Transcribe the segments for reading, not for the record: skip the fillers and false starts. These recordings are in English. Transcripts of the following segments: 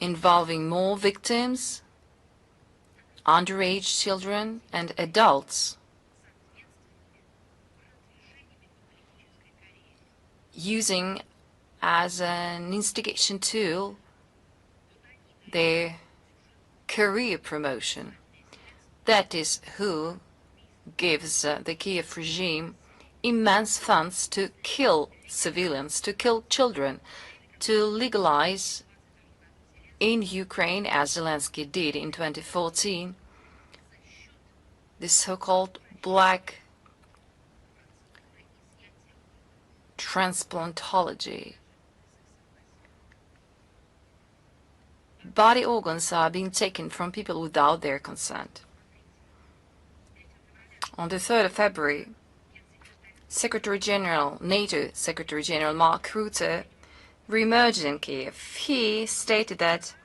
involving more victims, underage children and adults, using as an instigation tool their career promotion. That is who gives the Kiev regime immense funds to kill civilians, to kill children, to legalize in Ukraine, as Zelensky did in 2014, the so-called black transplantology. Body organs are being taken from people without their consent. On the 3rd of February, NATO Secretary General Mark Rutte re-emerged in Kiev. He stated that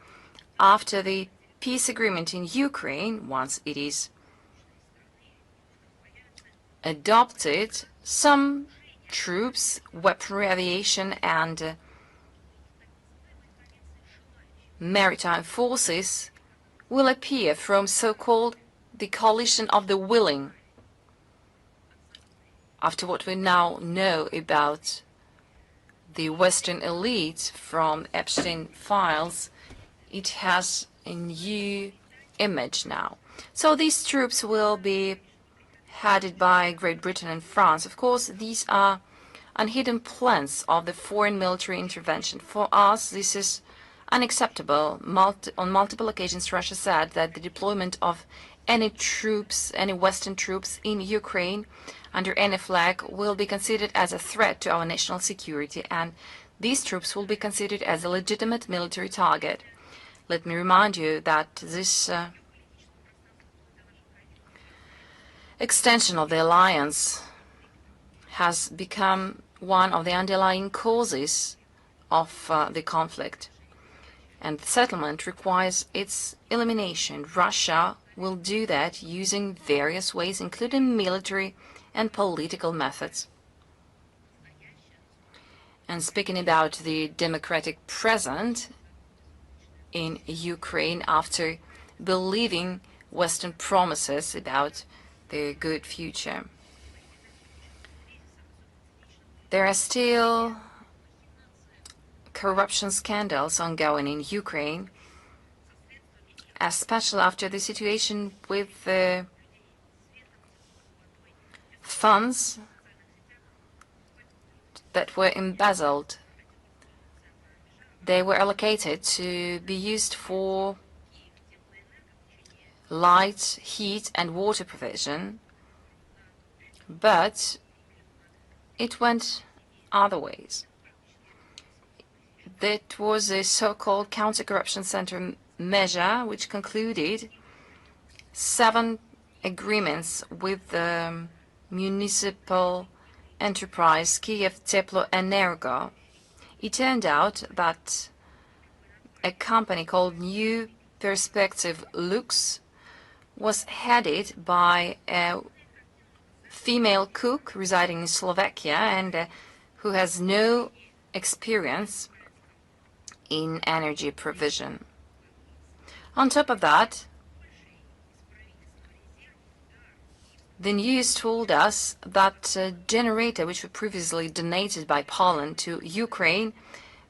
after the peace agreement in Ukraine, once it is adopted, some troops, weaponry, aviation and maritime forces will appear from so-called the coalition of the willing. After what we now know about the Western elite from Epstein files, it has a new image now. So these troops will be headed by Great Britain and France. Of course, these are unhidden plans of the foreign military intervention. For us, this is unacceptable. On multiple occasions, Russia said that the deployment of any troops, any Western troops in Ukraine under any flag will be considered as a threat to our national security, and these troops will be considered as a legitimate military target. Let me remind you that this extension of the alliance has become one of the underlying causes of the conflict, and the settlement requires its elimination. Russia will do that using various ways, including military and political methods. And speaking about the democratic present in Ukraine after believing Western promises about their good future, there are still corruption scandals ongoing in Ukraine, especially after the situation with the funds that were embezzled. They were allocated to be used for light, heat and water provision, but it went other ways. That was a so-called counter-corruption center measure which concluded 7 agreements with the municipal enterprise Kiev Teploenergo. It turned out that a company called New Perspective Lux was headed by a female cook residing in Slovakia and who has no experience in energy provision. On top of that, the news told us that a generator which was previously donated by Poland to Ukraine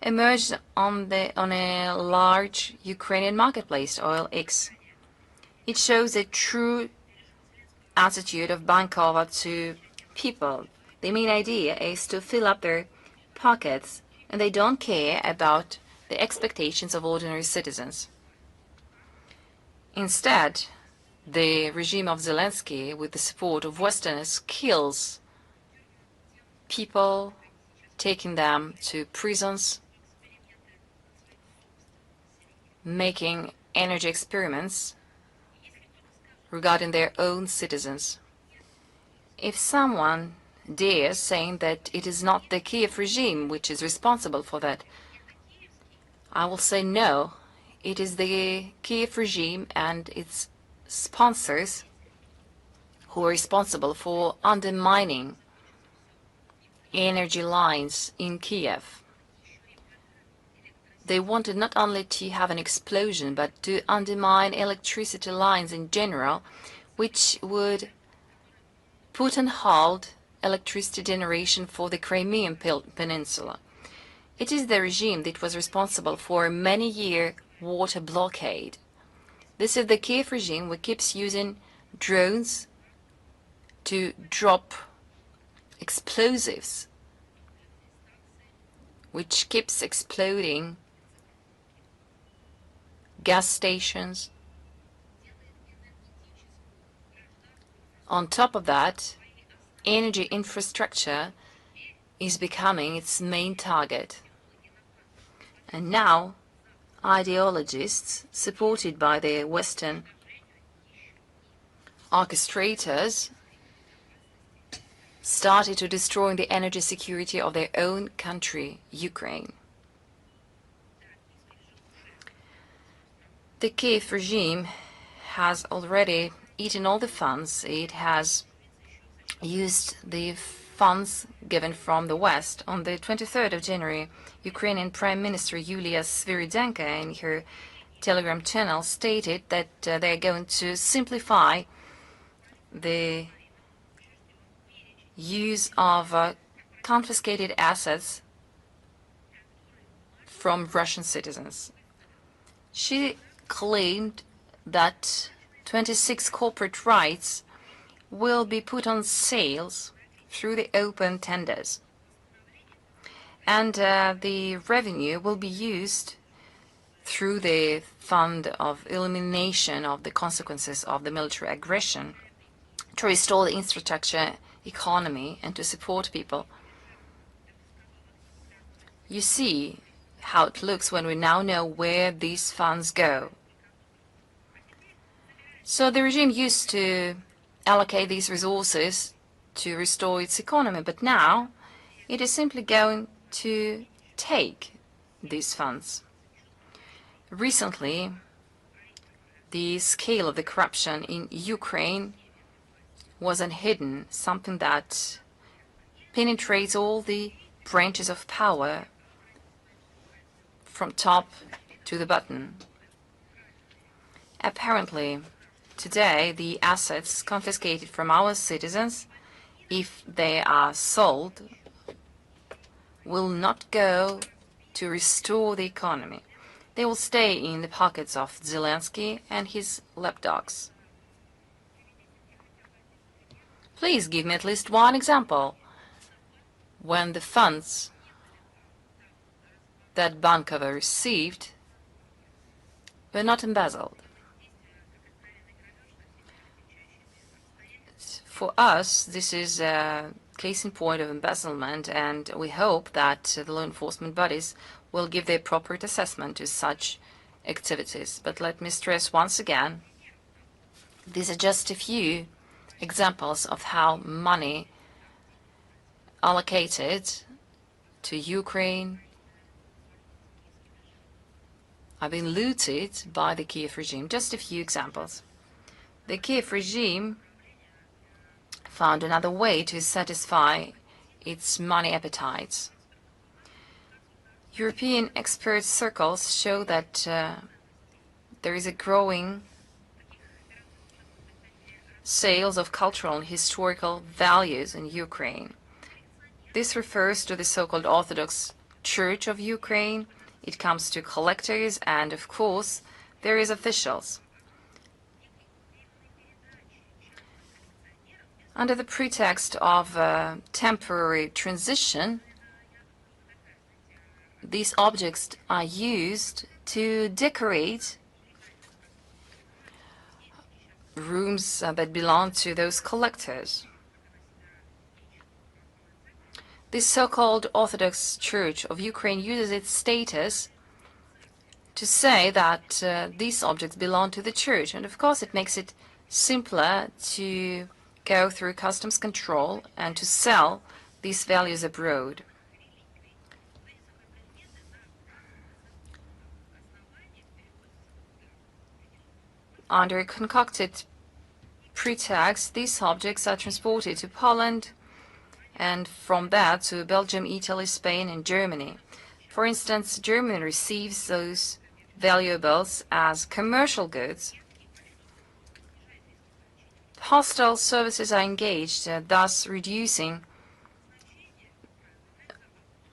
emerged on a large Ukrainian marketplace, OLX. It shows a true attitude of Bankova to people. The main idea is to fill up their pockets, and they don't care about the expectations of ordinary citizens. Instead, the regime of Zelensky, with the support of Westerners, kills people, taking them to prisons, making energy experiments regarding their own citizens. If someone dares saying that it is not the Kiev regime which is responsible for that, I will say no, it is the Kiev regime and its sponsors who are responsible for undermining energy lines in Kiev. They wanted not only to have an explosion, but to undermine electricity lines in general, which would put on hold electricity generation for the Crimean Peninsula. It is the regime that was responsible for a many-year water blockade. This is the Kiev regime which keeps using drones to drop explosives, which keeps exploding gas stations. On top of that, energy infrastructure is becoming its main target. And now, ideologists, supported by the Western orchestrators, started to destroy the energy security of their own country, Ukraine. The Kiev regime has already eaten all the funds. It has used the funds given from the West. On the 23rd of January, Ukrainian Prime Minister Yulia Sviridenko in her Telegram channel stated that they are going to simplify the use of confiscated assets from Russian citizens. She claimed that 26 corporate rights will be put on sales through the open tenders, and the revenue will be used through the fund of elimination of the consequences of the military aggression to restore the infrastructure economy and to support people. You see how it looks when we now know where these funds go. So the regime used to allocate these resources to restore its economy, but now it is simply going to take these funds. Recently, the scale of the corruption in Ukraine was unhidden, something that penetrates all the branches of power from top to the bottom. Apparently, today, the assets confiscated from our citizens, if they are sold, will not go to restore the economy. They will stay in the pockets of Zelensky and his lapdogs. Please give me at least one example when the funds that Bankova received were not embezzled. For us, this is a case in point of embezzlement, and we hope that the law enforcement bodies will give the appropriate assessment to such activities. But let me stress once again, these are just a few examples of how money allocated to Ukraine are being looted by the Kiev regime. Just a few examples. The Kiev regime found another way to satisfy its money appetites. European expert circles show that there is a growing sales of cultural and historical values in Ukraine. This refers to the so-called Orthodox Church of Ukraine. It comes to collectors and, of course, there is officials. Under the pretext of temporary transition, these objects are used to decorate rooms that belong to those collectors. This so-called Orthodox Church of Ukraine uses its status to say that these objects belong to the church, and of course it makes it simpler to go through customs control and to sell these values abroad. Under a concocted pretext, these objects are transported to Poland and from that to Belgium, Italy, Spain and Germany. For instance, Germany receives those valuables as commercial goods. Hostile services are engaged, thus reducing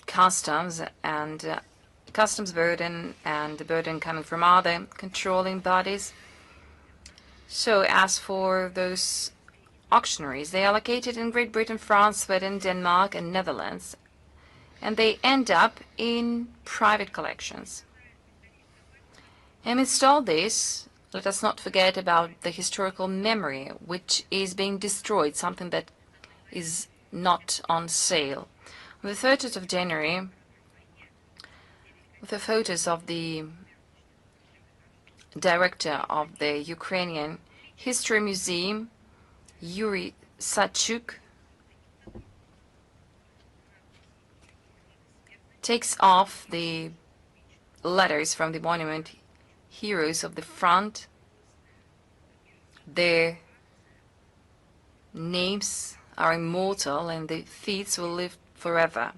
customs and customs burden and the burden coming from other controlling bodies. So as for those auctionaries, they are located in Great Britain, France, Sweden, Denmark, and Netherlands, and they end up in private collections. Amidst all this, let us not forget about the historical memory, which is being destroyed, something that is not on sale. On the 30th of January, with the photos of the director of the Ukrainian History Museum, Yuri Sachuk, takes off the letters from the monument Heroes of the Front. Their names are immortal and the thieves will live forever.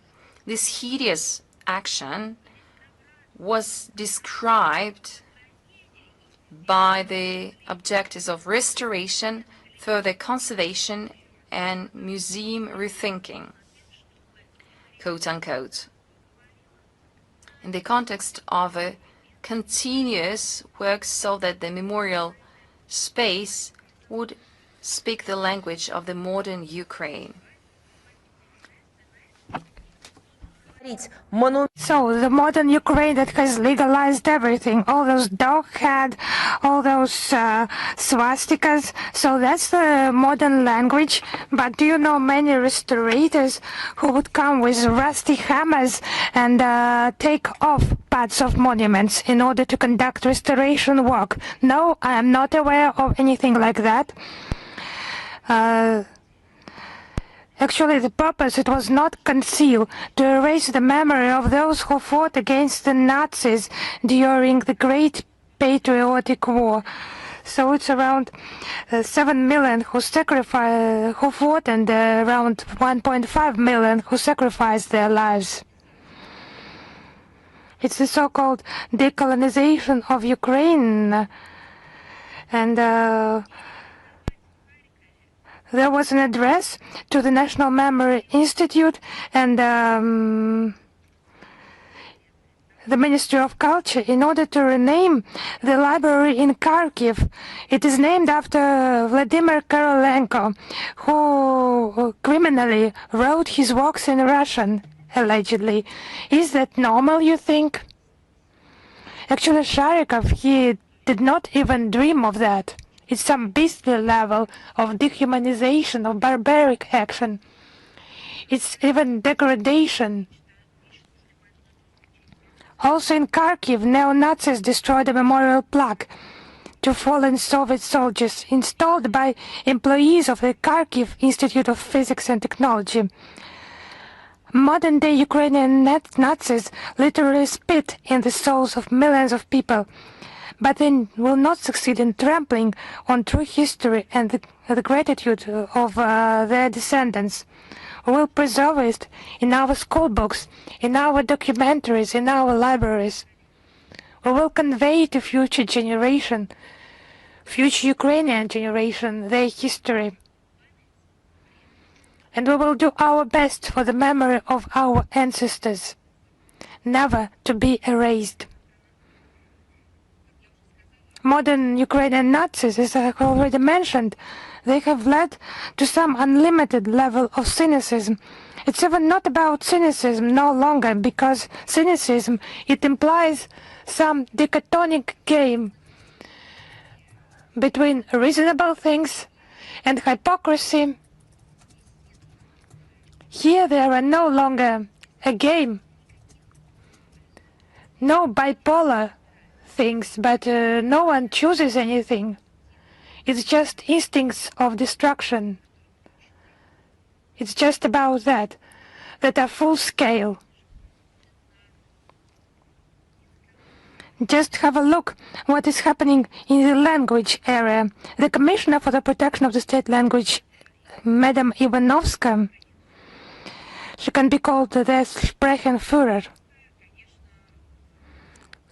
This hideous action was described by the objectives of restoration, further conservation, and museum rethinking, quote unquote, in the context of a continuous work so that the memorial space would speak the language of the modern Ukraine. So the modern Ukraine that has legalized everything, all those dog head, all those swastikas, so that's the modern language. But do you know many restorators who would come with rusty hammers and take off parts of monuments in order to conduct restoration work? No, I am not aware of anything like that. Actually, the purpose, it was not concealed to erase the memory of those who fought against the Nazis during the Great Patriotic War. So it's around 7 million who fought, and around 1.5 million who sacrificed their lives. It's the so-called decolonization of Ukraine, and there was an address to the National Memory Institute and the Ministry of Culture in order to rename the library in Kharkiv. It is named after Vladimir Korolenko, who criminally wrote his works in Russian, allegedly. Is that normal, you think? Actually, Sharikov, he did not even dream of that. It's some beastly level of dehumanization, of barbaric action. It's even degradation. Also in Kharkiv, neo-Nazis destroyed a memorial plaque to fallen Soviet soldiers installed by employees of the Kharkiv Institute of Physics and Technology. Modern-day Ukrainian Nazis literally spit in the souls of millions of people, but they will not succeed in trampling on true history and the gratitude of their descendants. We will preserve it in our school books, in our documentaries, in our libraries. We will convey to future generation, future Ukrainian generation, their history. And we will do our best for the memory of our ancestors, never to be erased. Modern Ukrainian Nazis, as I have already mentioned, they have led to some unlimited level of cynicism. It's even not about cynicism no longer, because cynicism, it implies some dichotomic game between reasonable things and hypocrisy. Here there are no longer a game, no bipolar things, but no one chooses anything. It's just instincts of destruction. It's just about that are full scale. Just have a look what is happening in the language area. The Commissioner for the Protection of the State Language, Madam Ivanovska, she can be called the Sprachenführer.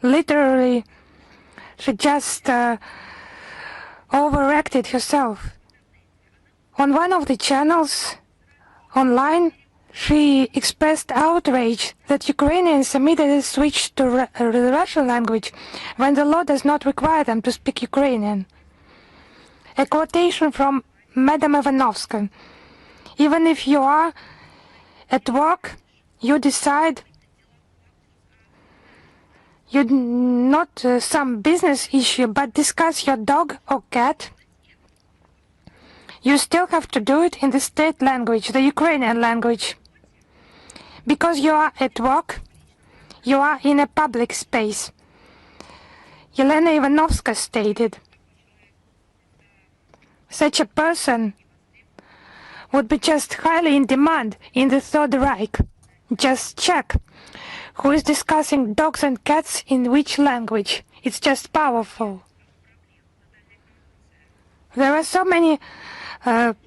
Literally, she just overacted herself. On one of the channels online, she expressed outrage that Ukrainians immediately switched to the Russian language when the law does not require them to speak Ukrainian. A quotation from Madam Ivanovska: "Even if you are at work, you decide you not some business issue, but discuss your dog or cat, you still have to do it in the state language, the Ukrainian language. Because you are at work, you are in a public space," Yelena Ivanovska stated. Such a person would be just highly in demand in the Third Reich. Just check who is discussing dogs and cats in which language. It's just powerful. There are so many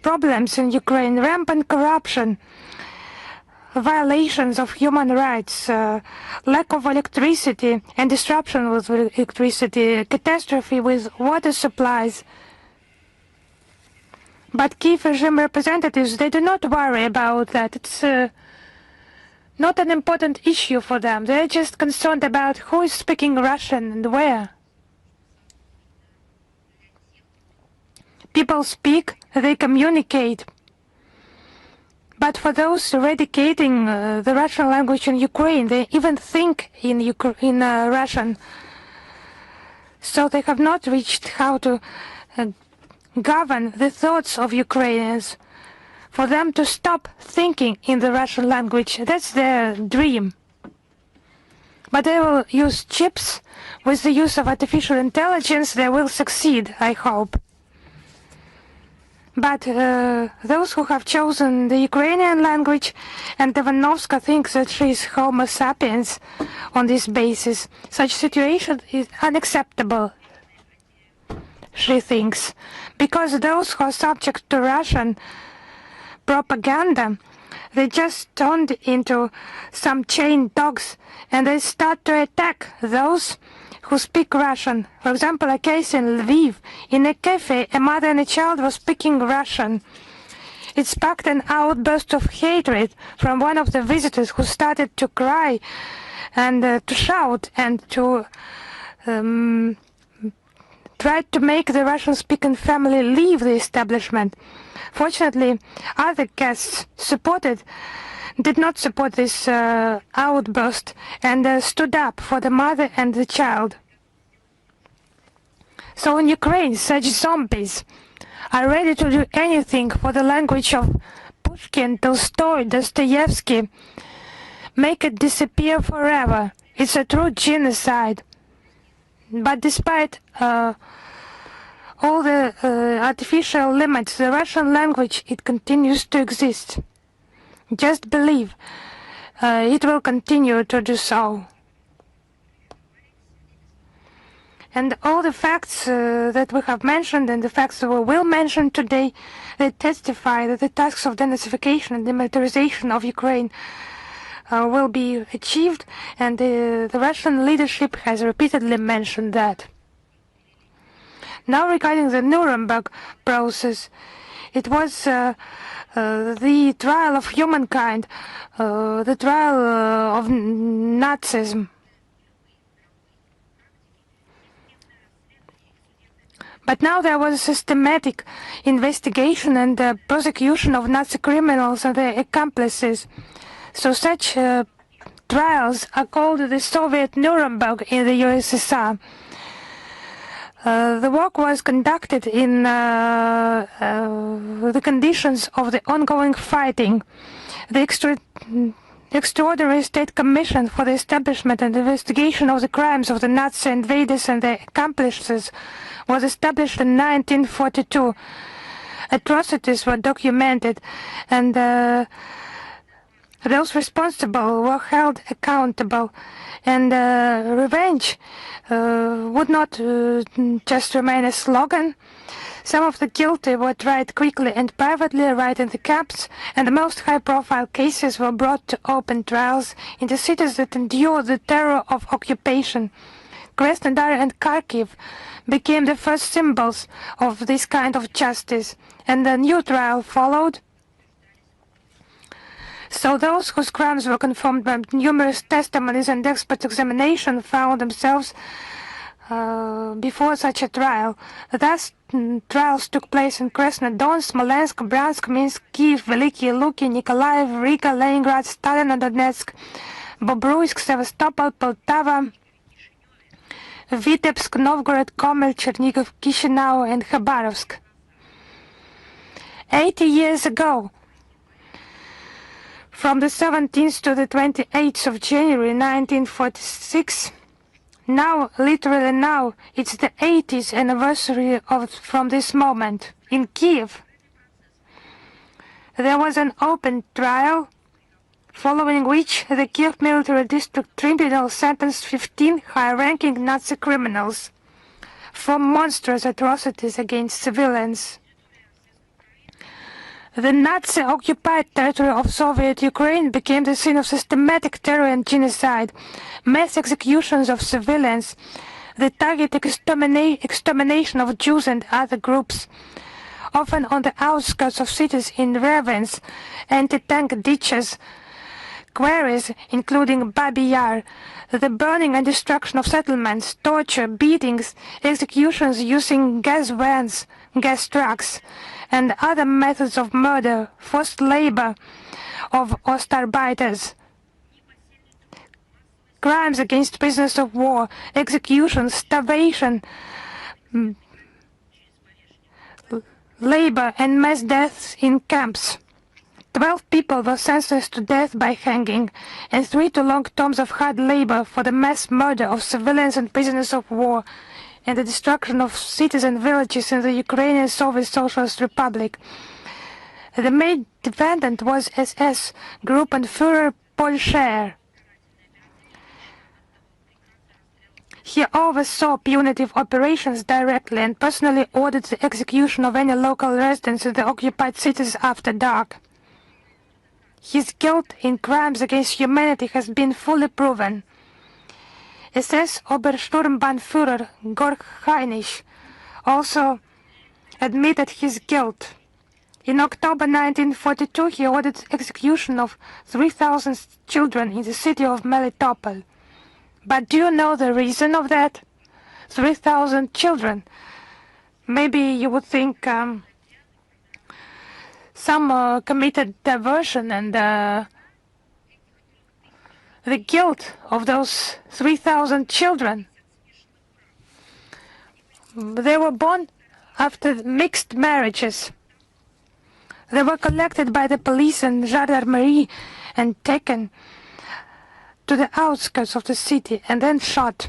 problems in Ukraine: rampant corruption, violations of human rights, lack of electricity and disruption with electricity, catastrophe with water supplies. But Kiev regime representatives, they do not worry about that. It's not an important issue for them. They're just concerned about who is speaking Russian and where. People speak, they communicate. But for those eradicating the Russian language in Ukraine, they even think in Russian. So they have not reached how to govern the thoughts of Ukrainians. For them to stop thinking in the Russian language, that's their dream. But they will use chips. With the use of artificial intelligence, they will succeed, I hope. But those who have chosen the Ukrainian language, and Ivanovska thinks that she is Homo sapiens on this basis, such situation is unacceptable, she thinks, because those who are subject to Russian propaganda, they just turned into some chained dogs, and they start to attack those who speak Russian. For example, a case in Lviv. In a cafe, a mother and a child were speaking Russian. It sparked an outburst of hatred from one of the visitors, who started to cry and to shout and to try to make the Russian-speaking family leave the establishment. Fortunately, other guests did not support this outburst and stood up for the mother and the child. So in Ukraine, such zombies are ready to do anything for the language of Pushkin, Tolstoy, Dostoevsky, make it disappear forever. It's a true genocide. But despite all the artificial limits, the Russian language, it continues to exist. Just believe it will continue to do so. And all the facts that we have mentioned and the facts that we will mention today, they testify that the tasks of denazification and demilitarization of Ukraine will be achieved, and the Russian leadership has repeatedly mentioned that. Now regarding the Nuremberg process, it was the trial of humankind, the trial of Nazism. But now there was a systematic investigation and prosecution of Nazi criminals and their accomplices. So such trials are called the Soviet Nuremberg in the USSR. The work was conducted in the conditions of the ongoing fighting. The Extraordinary State Commission for the Establishment and Investigation of the Crimes of the Nazi Invaders and their Accomplices was established in 1942. Atrocities were documented, and those responsible were held accountable, and revenge would not just remain a slogan. Some of the guilty were tried quickly and privately right in the camps, and the most high-profile cases were brought to open trials in the cities that endured the terror of occupation. Krasnodar and Kharkiv became the first symbols of this kind of justice, and a new trial followed. So those whose crimes were confirmed by numerous testimonies and expert examination found themselves before such a trial. Thus, trials took place in Krasnodar, Smolensk, Bryansk, Minsk, Kiev, Veliky Luki, Nikolaev, Riga, Leningrad, Stalinodonetsk, Bobruisk, Sevastopol, Poltava, Vitebsk, Novgorod, Kovel, Chernigov, Chisinau, and Khabarovsk. 80 years ago, from the 17th to the 28th of January 1946, now, literally now, it's the 80th anniversary from this moment. In Kiev, there was an open trial, following which the Kiev Military District Tribunal sentenced 15 high-ranking Nazi criminals for monstrous atrocities against civilians. The Nazi-occupied territory of Soviet Ukraine became the scene of systematic terror and genocide, mass executions of civilians, the targeted extermination of Jews and other groups, often on the outskirts of cities in ravines, anti-tank ditches, quarries, including Babi Yar, the burning and destruction of settlements, torture, beatings, executions using gas vans, gas trucks, and other methods of murder, forced labor of Ostarbeiters, crimes against prisoners of war, executions, starvation, labor, and mass deaths in camps. 12 people were sentenced to death by hanging, and 3 to long terms of hard labor for the mass murder of civilians and prisoners of war, and the destruction of cities and villages in the Ukrainian Soviet Socialist Republic. The main defendant was SS Gruppenführer Paul Scher. He oversaw punitive operations directly and personally ordered the execution of any local residents in the occupied cities after dark. His guilt in crimes against humanity has been fully proven. SS Obersturmbannführer Georg Heinrich also admitted his guilt. In October 1942, he ordered execution of 3,000 children in the city of Melitopol. But do you know the reason of that? 3,000 children. Maybe you would think some committed diversion, and the guilt of those 3,000 children. They were born after mixed marriages. They were collected by the police and gendarmerie and taken to the outskirts of the city and then shot.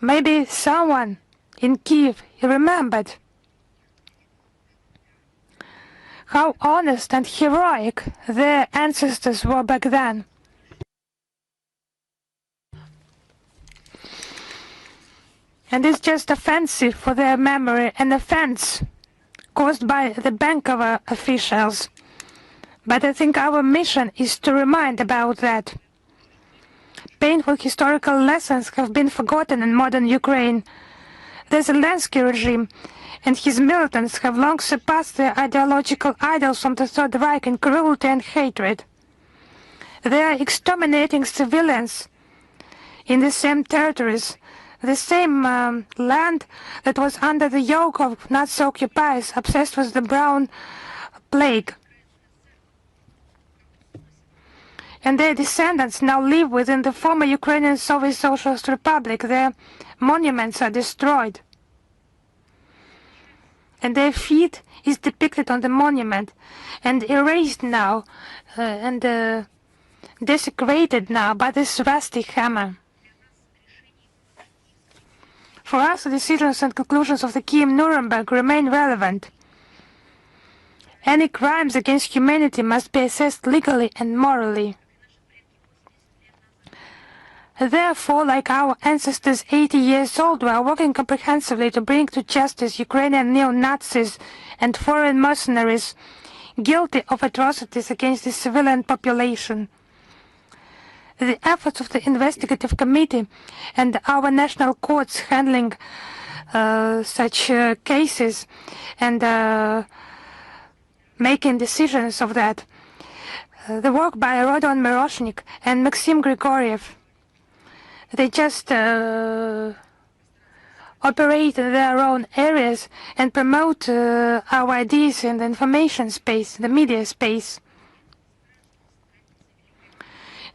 Maybe someone in Kiev remembered how honest and heroic their ancestors were back then. And it's just offensive for their memory, an offense caused by the Bankova officials. But I think our mission is to remind about that. Painful historical lessons have been forgotten in modern Ukraine. The Zelensky regime and his militants have long surpassed their ideological idols from the Third Reich in cruelty and hatred. They are exterminating civilians in the same territories, the same land that was under the yoke of Nazi occupiers obsessed with the brown plague. And their descendants now live within the former Ukrainian Soviet Socialist Republic. Their monuments are destroyed, and their feet is depicted on the monument and erased now and desecrated now by this rusty hammer. For us, the decisions and conclusions of the Kiev-Nuremberg remain relevant. Any crimes against humanity must be assessed legally and morally. Therefore, like our ancestors 80 years old, we are working comprehensively to bring to justice Ukrainian neo-Nazis and foreign mercenaries guilty of atrocities against the civilian population. The efforts of the investigative committee and our national courts handling such cases and making decisions of that. The work by Rodon Miroshnik and Maxim Grigoriev, they just operate in their own areas and promote our ideas in the information space, the media space.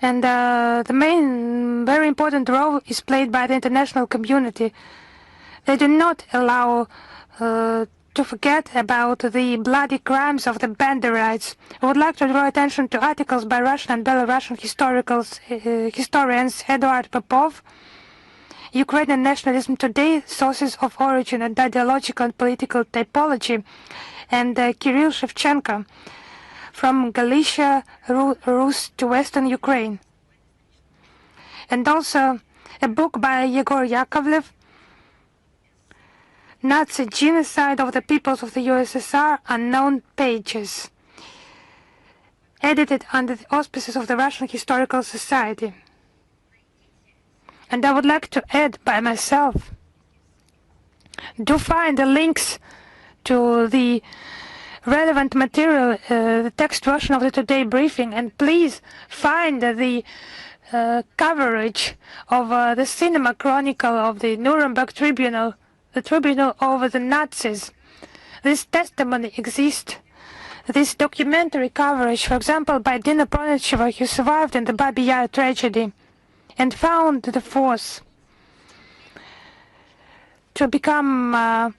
And the main, very important role is played by the international community. They do not allow to forget about the bloody crimes of the Banderites. I would like to draw attention to articles by Russian and Belarusian historians Eduard Popov, Ukrainian Nationalism Today, Sources of Origin and Ideological and Political Typology, and Kirill Shevchenko, From Galicia, Rus to Western Ukraine. And also a book by Yegor Yakovlev, Nazi Genocide of the Peoples of the USSR, Unknown Pages, edited under the auspices of the Russian Historical Society. And I would like to add by myself, do find the links to the relevant material, the text version of the Today briefing, and please find the coverage of the cinema chronicle of the Nuremberg Tribunal, the tribunal over the Nazis. This testimony exists. This documentary coverage, for example, by Dina Pronicheva, who survived in the Babi Yar tragedy and found the force to become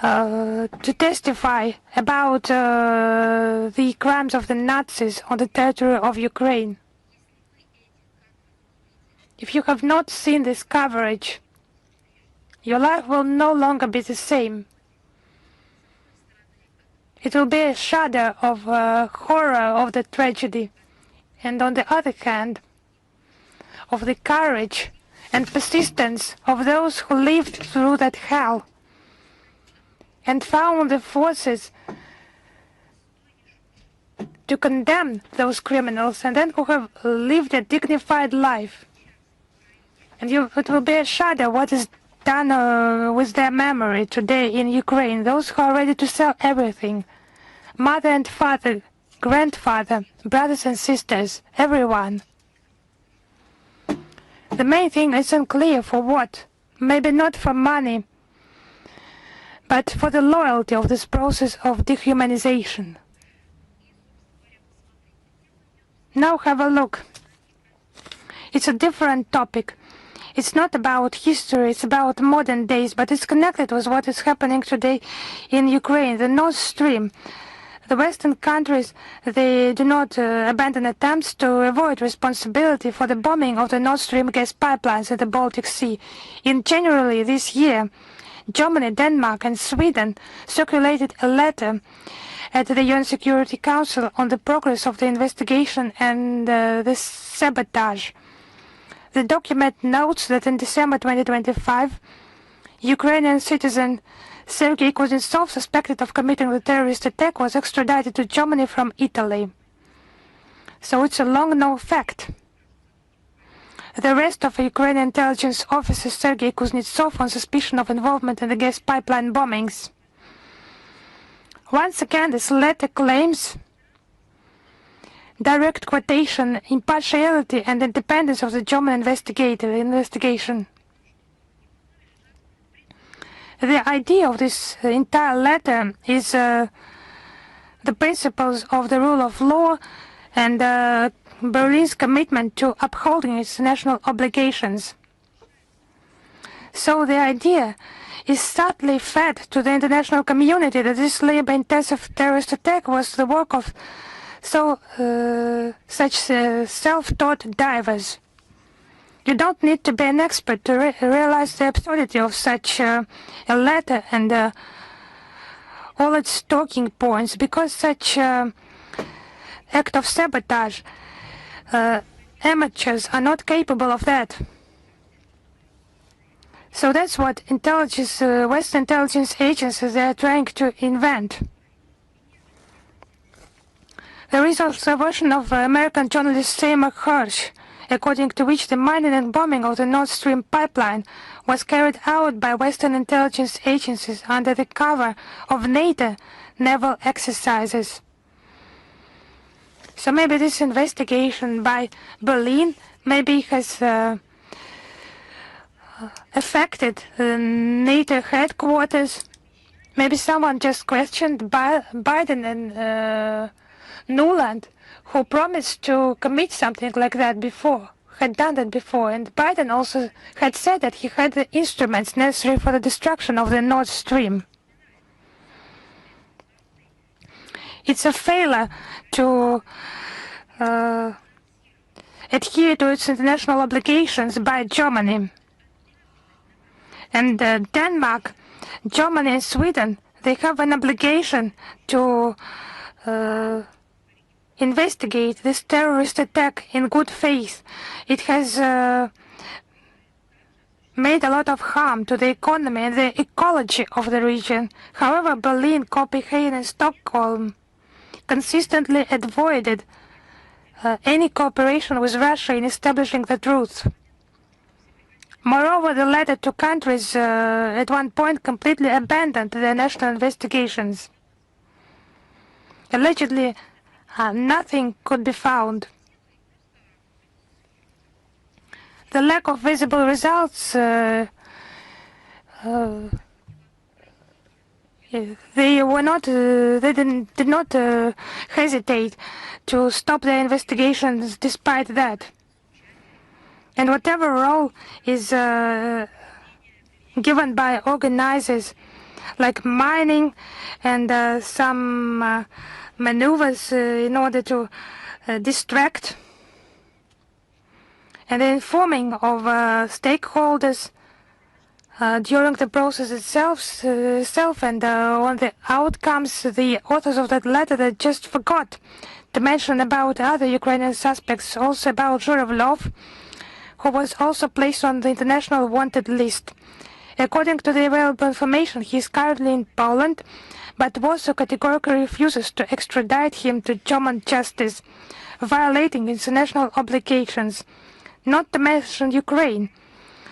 to testify about the crimes of the Nazis on the territory of Ukraine. If you have not seen this coverage, your life will no longer be the same. It will be a shadow of horror of the tragedy, and on the other hand, of the courage and persistence of those who lived through that hell and found the forces to condemn those criminals, and then who have lived a dignified life. And it will be a shadow what is done with their memory today in Ukraine. Those who are ready to sell everything, mother and father, grandfather, brothers and sisters, everyone. The main thing is unclear for what. Maybe not for money, but for the loyalty of this process of dehumanization. Now have a look. It's a different topic. It's not about history, it's about modern days, but it's connected with what is happening today in Ukraine. The Nord Stream. The Western countries, they do not abandon attempts to avoid responsibility for the bombing of the Nord Stream gas pipelines in the Baltic Sea. In January this year, Germany, Denmark and Sweden circulated a letter at the UN Security Council on the progress of the investigation and the sabotage. The document notes that in December 2025, Ukrainian citizen Sergei Kuznetsov, suspected of committing the terrorist attack, was extradited to Germany from Italy. So it's a long-known fact. The arrest of Ukrainian intelligence officer Sergei Kuznetsov on suspicion of involvement in the gas pipeline bombings. Once again, this letter claims direct quotation, impartiality and independence of the German investigation. The idea of this entire letter is the principles of the rule of law and Berlin's commitment to upholding its national obligations. So the idea is subtly fed to the international community that this labor-intensive terrorist attack was the work of such self-taught divers. You don't need to be an expert to realize the absurdity of such a letter and all its talking points, because such act of sabotage, amateurs are not capable of that. So that's what intelligence, Western intelligence agencies, they are trying to invent. There is also a version of American journalist Seymour Hersh, according to which the mining and bombing of the Nord Stream pipeline was carried out by Western intelligence agencies under the cover of NATO naval exercises. So maybe this investigation by Berlin maybe has affected the NATO headquarters. Maybe someone just questioned Biden and Nuland, who promised to commit something like that before, had done that before. And Biden also had said that he had the instruments necessary for the destruction of the Nord Stream. It's a failure to adhere to its international obligations by Germany. And Denmark, Germany and Sweden, they have an obligation to investigate this terrorist attack in good faith. It has made a lot of harm to the economy and the ecology of the region. However, Berlin, Copenhagen and Stockholm consistently avoided any cooperation with Russia in establishing the truth. Moreover, the latter two countries at one point completely abandoned their national investigations. Allegedly, nothing could be found. The lack of visible results they were not. They did not hesitate to stop their investigations despite that. And whatever role is given by organizers, like mining and some maneuvers in order to distract, and the informing of stakeholders during the process itself, and on the outcomes, the authors of that letter that just forgot to mention about other Ukrainian suspects, also about Zhuravlov, who was also placed on the international wanted list. According to the available information, he is currently in Poland, but Warsaw categorically refuses to extradite him to German justice, violating international obligations, not to mention Ukraine.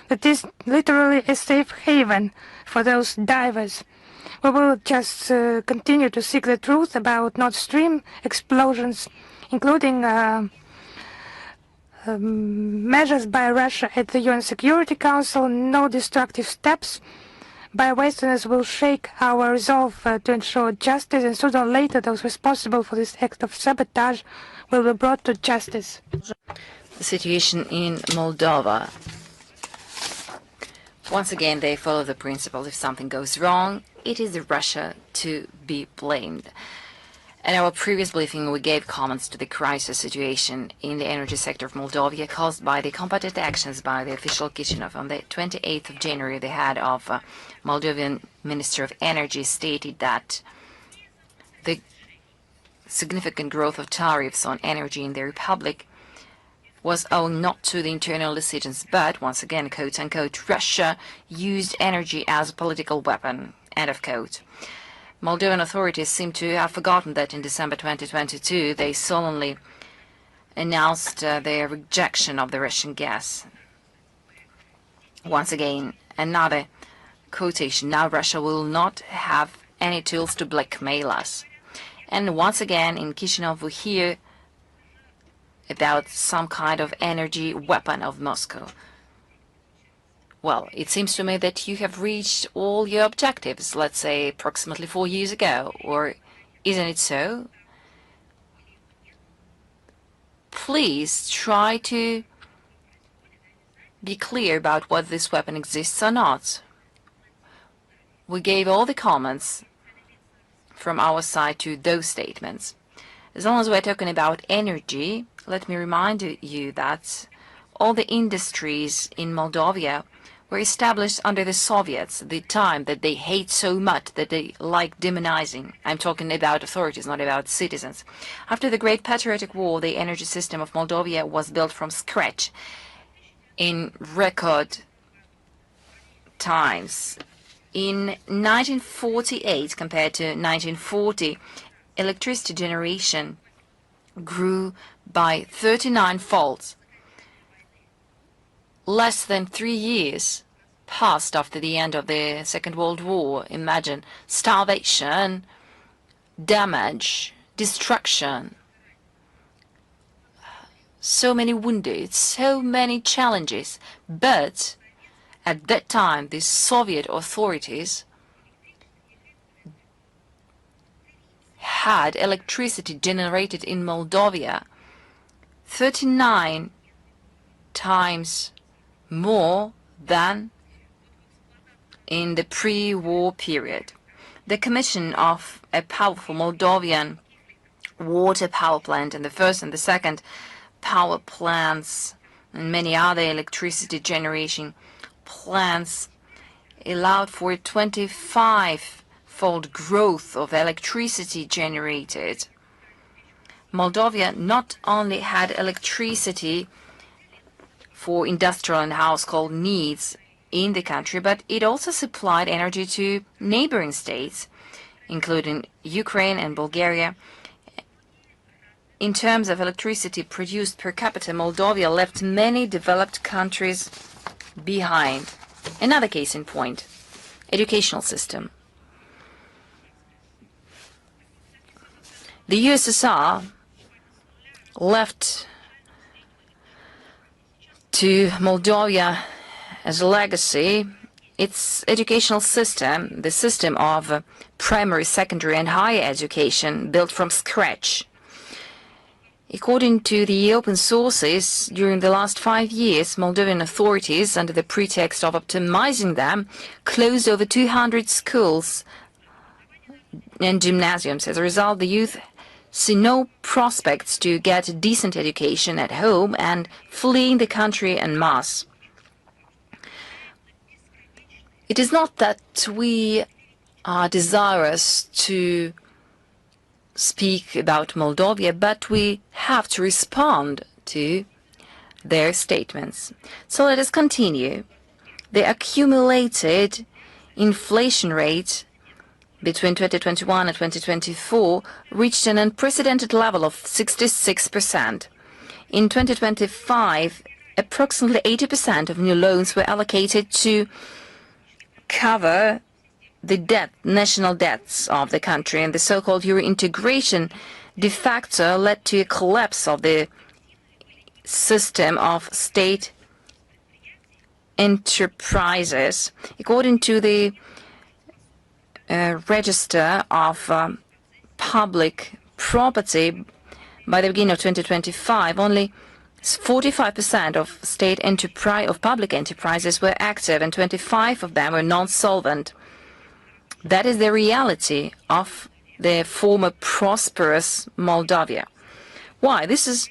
That is literally a safe haven for those divers. We will just continue to seek the truth about Nord Stream explosions, including measures by Russia at the UN Security Council. No destructive steps by Westerners will shake our resolve to ensure justice, and sooner or later those responsible for this act of sabotage will be brought to justice. The situation in Moldova. Once again, they follow the principle: if something goes wrong, it is Russia to be blamed. In our previous briefing, we gave comments to the crisis situation in the energy sector of Moldova caused by the combative actions by the official Chisinau. On the 28th of January, the head of Moldovan Minister of Energy stated that the significant growth of tariffs on energy in the Republic was owing not to the internal decisions, but, once again, quote-unquote, Russia used energy as a political weapon, end of quote. Moldovan authorities seem to have forgotten that in December 2022, they solemnly announced their rejection of the Russian gas. Once again, another quotation: now Russia will not have any tools to blackmail us. And once again, in Chisinau, we hear about some kind of energy weapon of Moscow. Well, it seems to me that you have reached all your objectives, let's say approximately 4 years ago, or isn't it so? Please try to be clear about whether this weapon exists or not. We gave all the comments from our side to those statements. As long as we're talking about energy, let me remind you that all the industries in Moldova were established under the Soviets, the time that they hate so much, that they like demonizing. I'm talking about authorities, not about citizens. After the Great Patriotic War, the energy system of Moldova was built from scratch in record times. In 1948, compared to 1940, electricity generation grew by 39-fold. Less than 3 years passed after the end of the Second World War. Imagine starvation, damage, destruction, so many wounded, so many challenges. But at that time, the Soviet authorities had electricity generated in Moldova 39 times more than in the pre-war period. The commission of a powerful Moldovan water power plant and the first and the second power plants and many other electricity generation plants allowed for a 25-fold growth of electricity generated. Moldova not only had electricity for industrial and household needs in the country, but it also supplied energy to neighboring states, including Ukraine and Bulgaria. In terms of electricity produced per capita, Moldova left many developed countries behind. Another case in point, educational system. The USSR left to Moldova as a legacy its educational system, the system of primary, secondary and higher education built from scratch. According to the open sources, during the last 5 years, Moldovan authorities, under the pretext of optimizing them, closed over 200 schools and gymnasiums. As a result, the youth see no prospects to get a decent education at home and fleeing the country en masse. It is not that we are desirous to speak about Moldova, but we have to respond to their statements. So let us continue. The accumulated inflation rate between 2021 and 2024 reached an unprecedented level of 66%. In 2025, approximately 80% of new loans were allocated to cover the national debts of the country, and the so-called euro integration de facto led to a collapse of the system of state enterprises. According to the register of public property, by the beginning of 2025, only 45% of public enterprises were active, and 25 of them were non-solvent. That is the reality of the former prosperous Moldova. Why? This is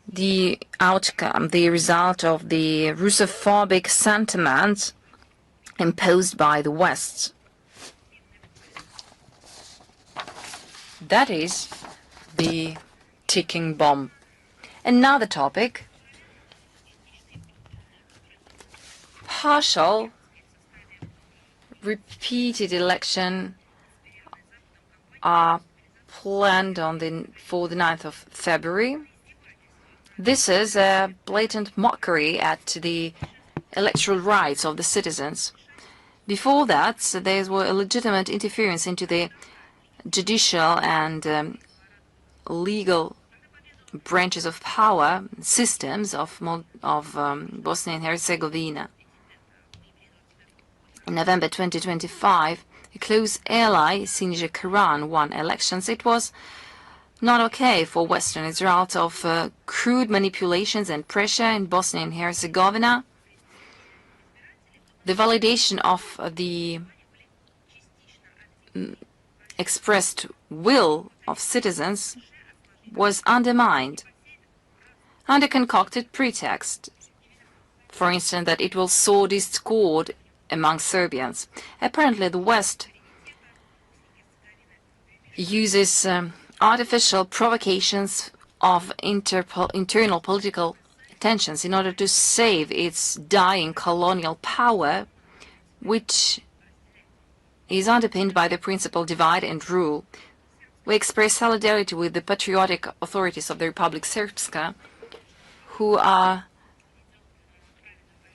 the outcome, the result of the Russophobic sentiment imposed by the West. That is the ticking bomb. Another topic, partial repeated election are planned for the 9th of February. This is a blatant mockery at the electoral rights of the citizens. Before that, there was a legitimate interference into the judicial and legal branches of power systems of Bosnia and Herzegovina. In November 2025, a close ally, Sinja Karan, won elections. It was not okay for Western as a result of crude manipulations and pressure in Bosnia and Herzegovina. The validation of the expressed will of citizens was undermined under concocted pretext. For instance, that it will sow discord among Serbians. Apparently, the West uses artificial provocations of internal political tensions in order to save its dying colonial power, which is underpinned by the principle divide and rule. We express solidarity with the patriotic authorities of the Republic Srpska, who are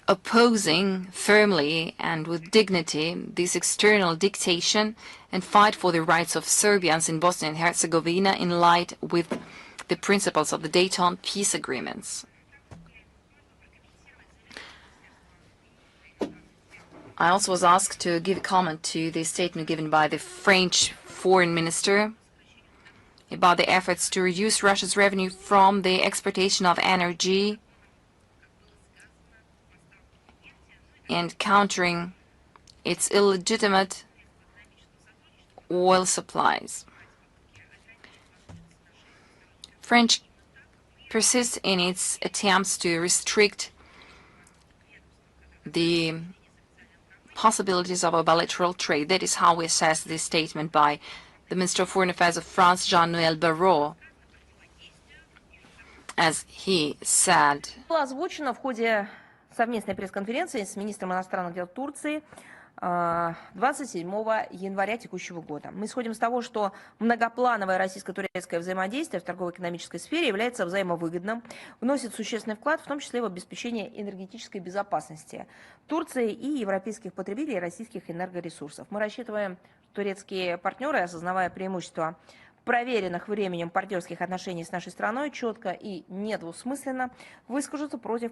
opposing firmly and with dignity this external dictation and fight for the rights of Serbians in Bosnia and Herzegovina in light with the principles of the Dayton peace agreements. I also was asked to give a comment to the statement given by the French foreign minister about the efforts to reduce Russia's revenue from the exportation of energy and countering its illegitimate oil supplies. French persists in its attempts to restrict the possibilities of a bilateral trade. That is how we assess this statement by the Minister of Foreign Affairs of France, Jean-Noël Barrot, as he said. Было озвучено в ходе совместной пресс-конференции с министром иностранных дел Турции 27 января текущего года. Мы исходим из того, что многоплановое российско-турецкое взаимодействие в торгово-экономической сфере является взаимовыгодным, вносит существенный вклад, в том числе в обеспечение энергетической безопасности Турции и европейских потребителей российских энергоресурсов. Мы рассчитываем, турецкие партнеры, осознавая преимущества проверенных временем партнерских отношений с нашей страной, четко и недвусмысленно выскажутся против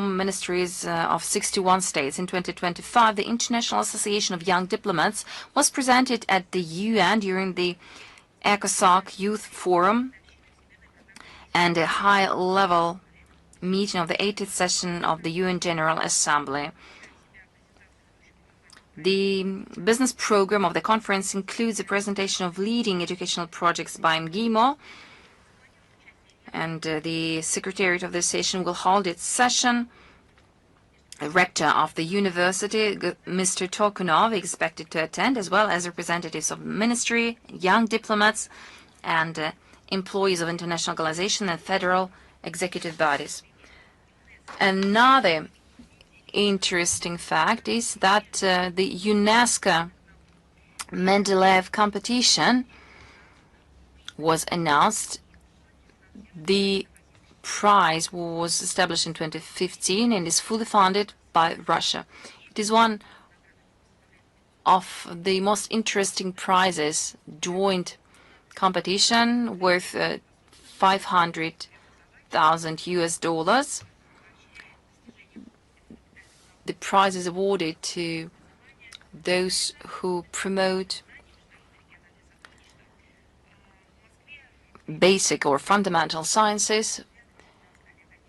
ministries of 61 states. In 2025, the International Association of Young Diplomats was presented at the UN during the ECOSOC Youth Forum and a high-level meeting of the 80th session of the UN General Assembly. The business program of the conference includes a presentation of leading educational projects by MGIMO, and the Secretariat of the session will hold its session. The rector of the university, Mr. Tokunov, is expected to attend, as well as representatives of ministry, young diplomats, and employees of international organizations and federal executive bodies. Another interesting fact is that the UNESCO Mendeleev competition was announced. The prize was established in 2015 and is fully funded by Russia. It is one of the most interesting prizes, joint competition worth $500,000. The prize is awarded to those who promote basic or fundamental sciences.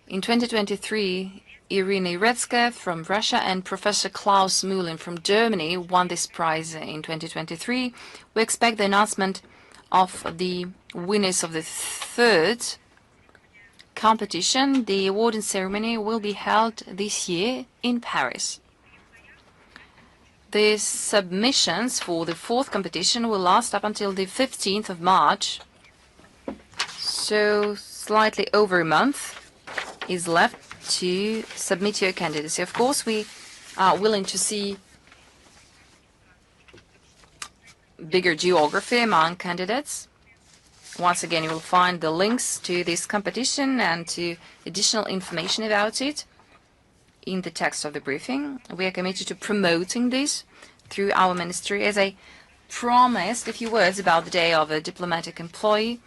In 2023, Irina Iretska from Russia and Professor Klaus Mühlen from Germany won this prize in 2023. We expect the announcement of the winners of the third competition. The awarding ceremony will be held this year in Paris. The submissions for the fourth competition will last up until the 15th of March. So slightly over a month is left to submit your candidacy. Of course, we are willing to see bigger geography among candidates. Once again, you will find the links to this competition and to additional information about it in the text of the briefing. We are committed to promoting this through our ministry. As I promised, a few words about the Day of a Diplomatic Employee.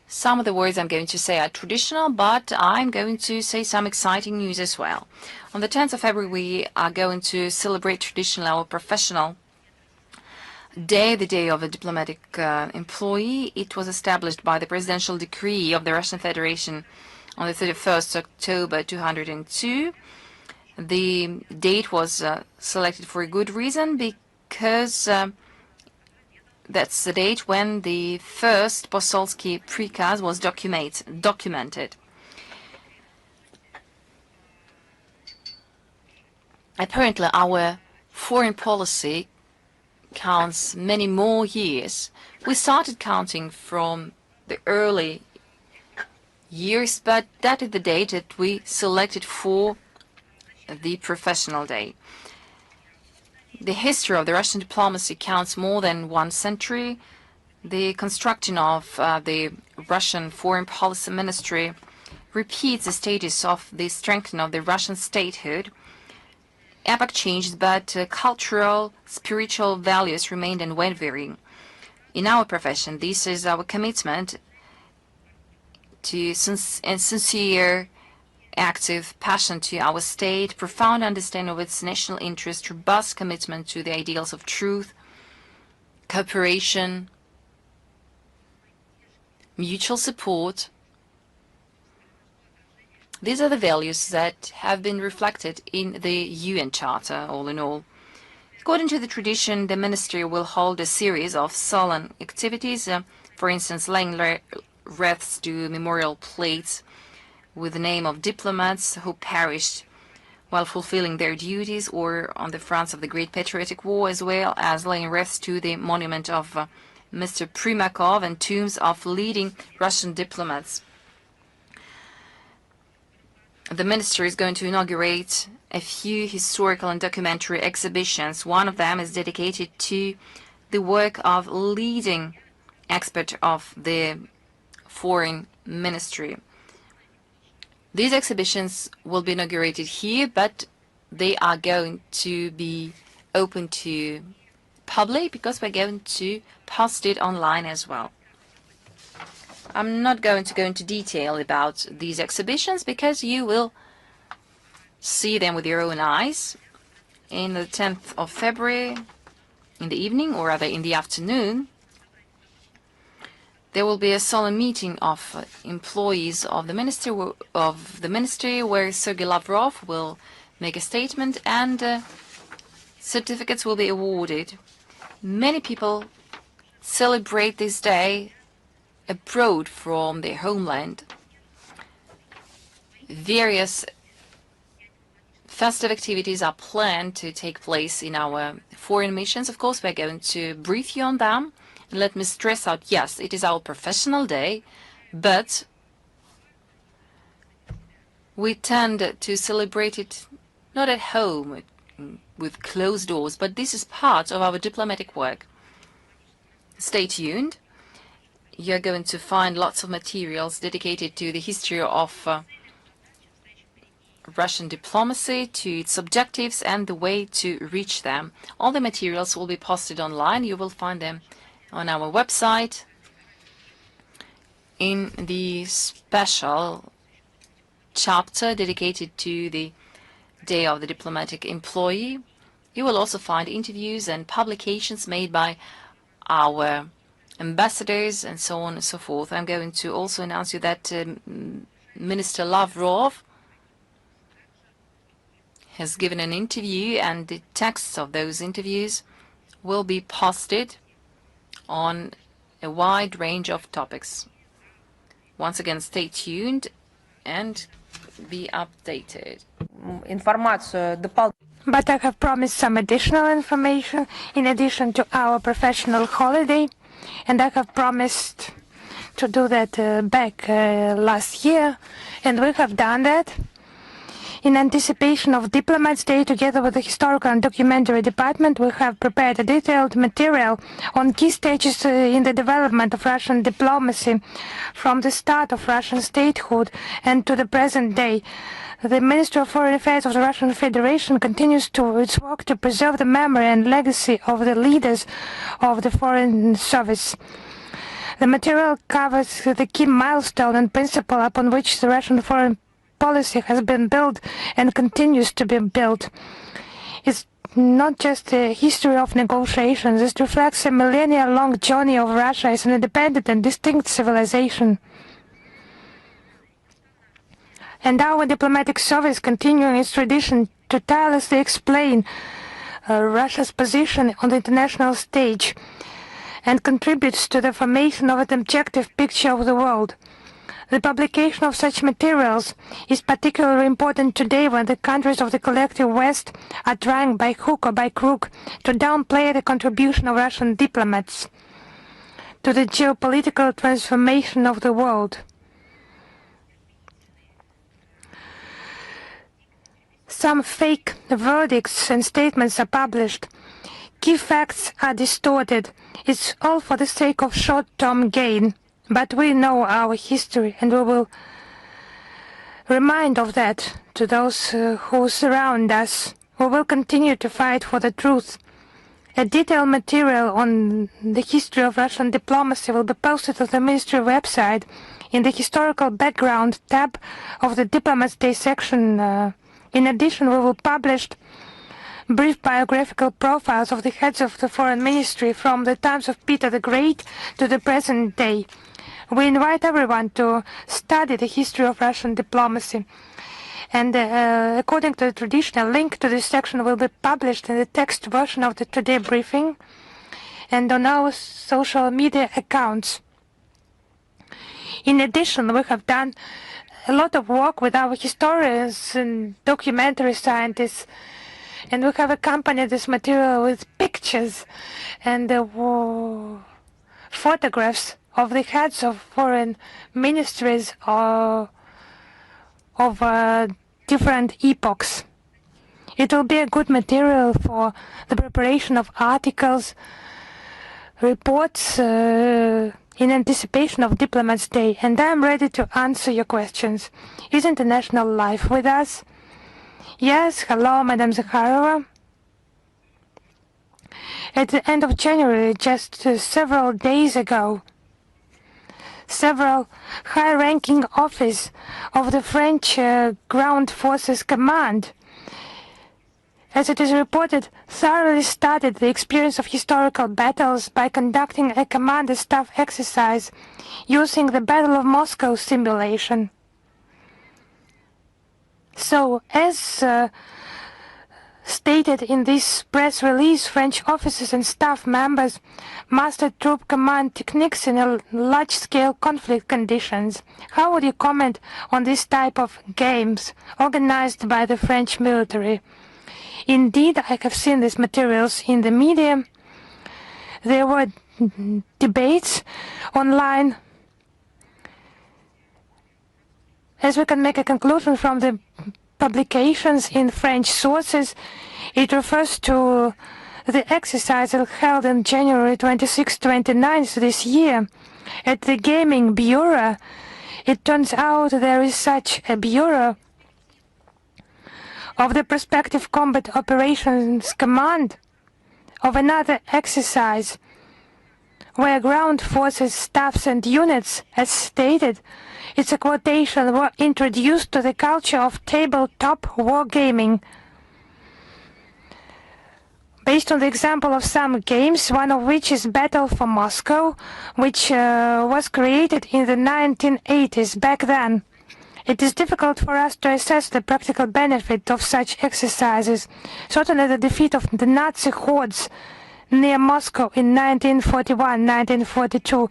Some of the words I'm going to say are traditional, but I'm going to say some exciting news as well. On the 10th of February, we are going to celebrate traditionally our professional day, the Day of a Diplomatic Employee. It was established by the presidential decree of the Russian Federation on the 31st October 2002. The date was selected for a good reason, because that's the date when the first Posolsky prikaz was documented. Apparently, our foreign policy counts many more years. We started counting from the early years, but that is the date that we selected for the professional day. The history of the Russian diplomacy counts more than 1 century. The construction of the Russian Foreign Policy Ministry repeats the status of the strengthening of the Russian statehood. Epoch changed, but cultural, spiritual values remained unwavering. In our profession, this is our commitment to sincere, active passion to our state, profound understanding of its national interest, robust commitment to the ideals of truth, cooperation, mutual support. These are the values that have been reflected in the UN Charter, all in all. According to the tradition, the ministry will hold a series of solemn activities, for instance, laying wreaths to memorial plates with the name of diplomats who perished while fulfilling their duties or on the fronts of the Great Patriotic War, as well as laying wreaths to the monument of Mr. Primakov and tombs of leading Russian diplomats. The ministry is going to inaugurate a few historical and documentary exhibitions. One of them is dedicated to the work of leading expert of the foreign ministry. These exhibitions will be inaugurated here, but they are going to be open to public because we're going to post it online as well. I'm not going to go into detail about these exhibitions because you will see them with your own eyes. In the 10th of February, in the evening, or rather in the afternoon, there will be a solemn meeting of employees of the ministry where Sergei Lavrov will make a statement and certificates will be awarded. Many people celebrate this day abroad from their homeland. Various festive activities are planned to take place in our foreign missions. Of course, we're going to brief you on them. And let me stress out, yes, it is our professional day, but we tend to celebrate it not at home with closed doors, but this is part of our diplomatic work. Stay tuned. You're going to find lots of materials dedicated to the history of Russian diplomacy, to its objectives and the way to reach them. All the materials will be posted online. You will find them on our website in the special chapter dedicated to the Day of the Diplomatic Employee. You will also find interviews and publications made by our ambassadors and so on and so forth. I'm going to also announce you that Minister Lavrov has given an interview, and the texts of those interviews will be posted on a wide range of topics. Once again, stay tuned and be updated. But I have promised some additional information in addition to our professional holiday, and I have promised to do that back last year, and we have done that. In anticipation of Diplomats' Day, together with the Historical and Documentary Department, we have prepared a detailed material on key stages in the development of Russian diplomacy from the start of Russian statehood and to the present day. The Ministry of Foreign Affairs of the Russian Federation continues its work to preserve the memory and legacy of the leaders of the Foreign Service. The material covers the key milestone and principle upon which the Russian foreign policy has been built and continues to be built. It's not just a history of negotiations. It reflects a millennia-long journey of Russia as an independent and distinct civilization. And our diplomatic service, continuing its tradition to tirelessly explain Russia's position on the international stage, and contributes to the formation of an objective picture of the world. The publication of such materials is particularly important today when the countries of the collective West are trying by hook or by crook to downplay the contribution of Russian diplomats to the geopolitical transformation of the world. Some fake verdicts and statements are published. Key facts are distorted. It's all for the sake of short-term gain. But we know our history, and we will remind of that to those who surround us. We will continue to fight for the truth. A detailed material on the history of Russian diplomacy will be posted on the Ministry website in the Historical Background tab of the Diplomats' Day section. In addition, we will publish brief biographical profiles of the heads of the Foreign Ministry from the times of Peter the Great to the present day. We invite everyone to study the history of Russian diplomacy. And according to the tradition, a link to this section will be published in the text version of the Today briefing and on our social media accounts. In addition, we have done a lot of work with our historians and documentary scientists, and we have accompanied this material with pictures and photographs of the heads of foreign ministries of different epochs. It will be a good material for the preparation of articles, reports in anticipation of Diplomats' Day, and I am ready to answer your questions. Is international life with us? Yes, hello, Madam Zakharova. At the end of January, just several days ago, several high-ranking officers of the French Ground Forces Command, as it is reported, thoroughly studied the experience of historical battles by conducting a commander staff exercise using the Battle of Moscow simulation. So, as stated in this press release, French officers and staff members mastered troop command techniques in large-scale conflict conditions. How would you comment on this type of games organized by the French military? Indeed, I have seen these materials in the media. There were debates online. As we can make a conclusion from the publications in French sources, it refers to the exercise held on January 26-29 this year at the Gaming Bureau. It turns out there is such a bureau of the Prospective Combat Operations Command of another exercise where ground forces, staffs and units, as stated, it's a quotation, were introduced to the culture of tabletop wargaming. Based on the example of some games, one of which is Battle for Moscow, which was created in the 1980s. Back then, it is difficult for us to assess the practical benefit of such exercises. Certainly the defeat of the Nazi hordes near Moscow in 1941-1942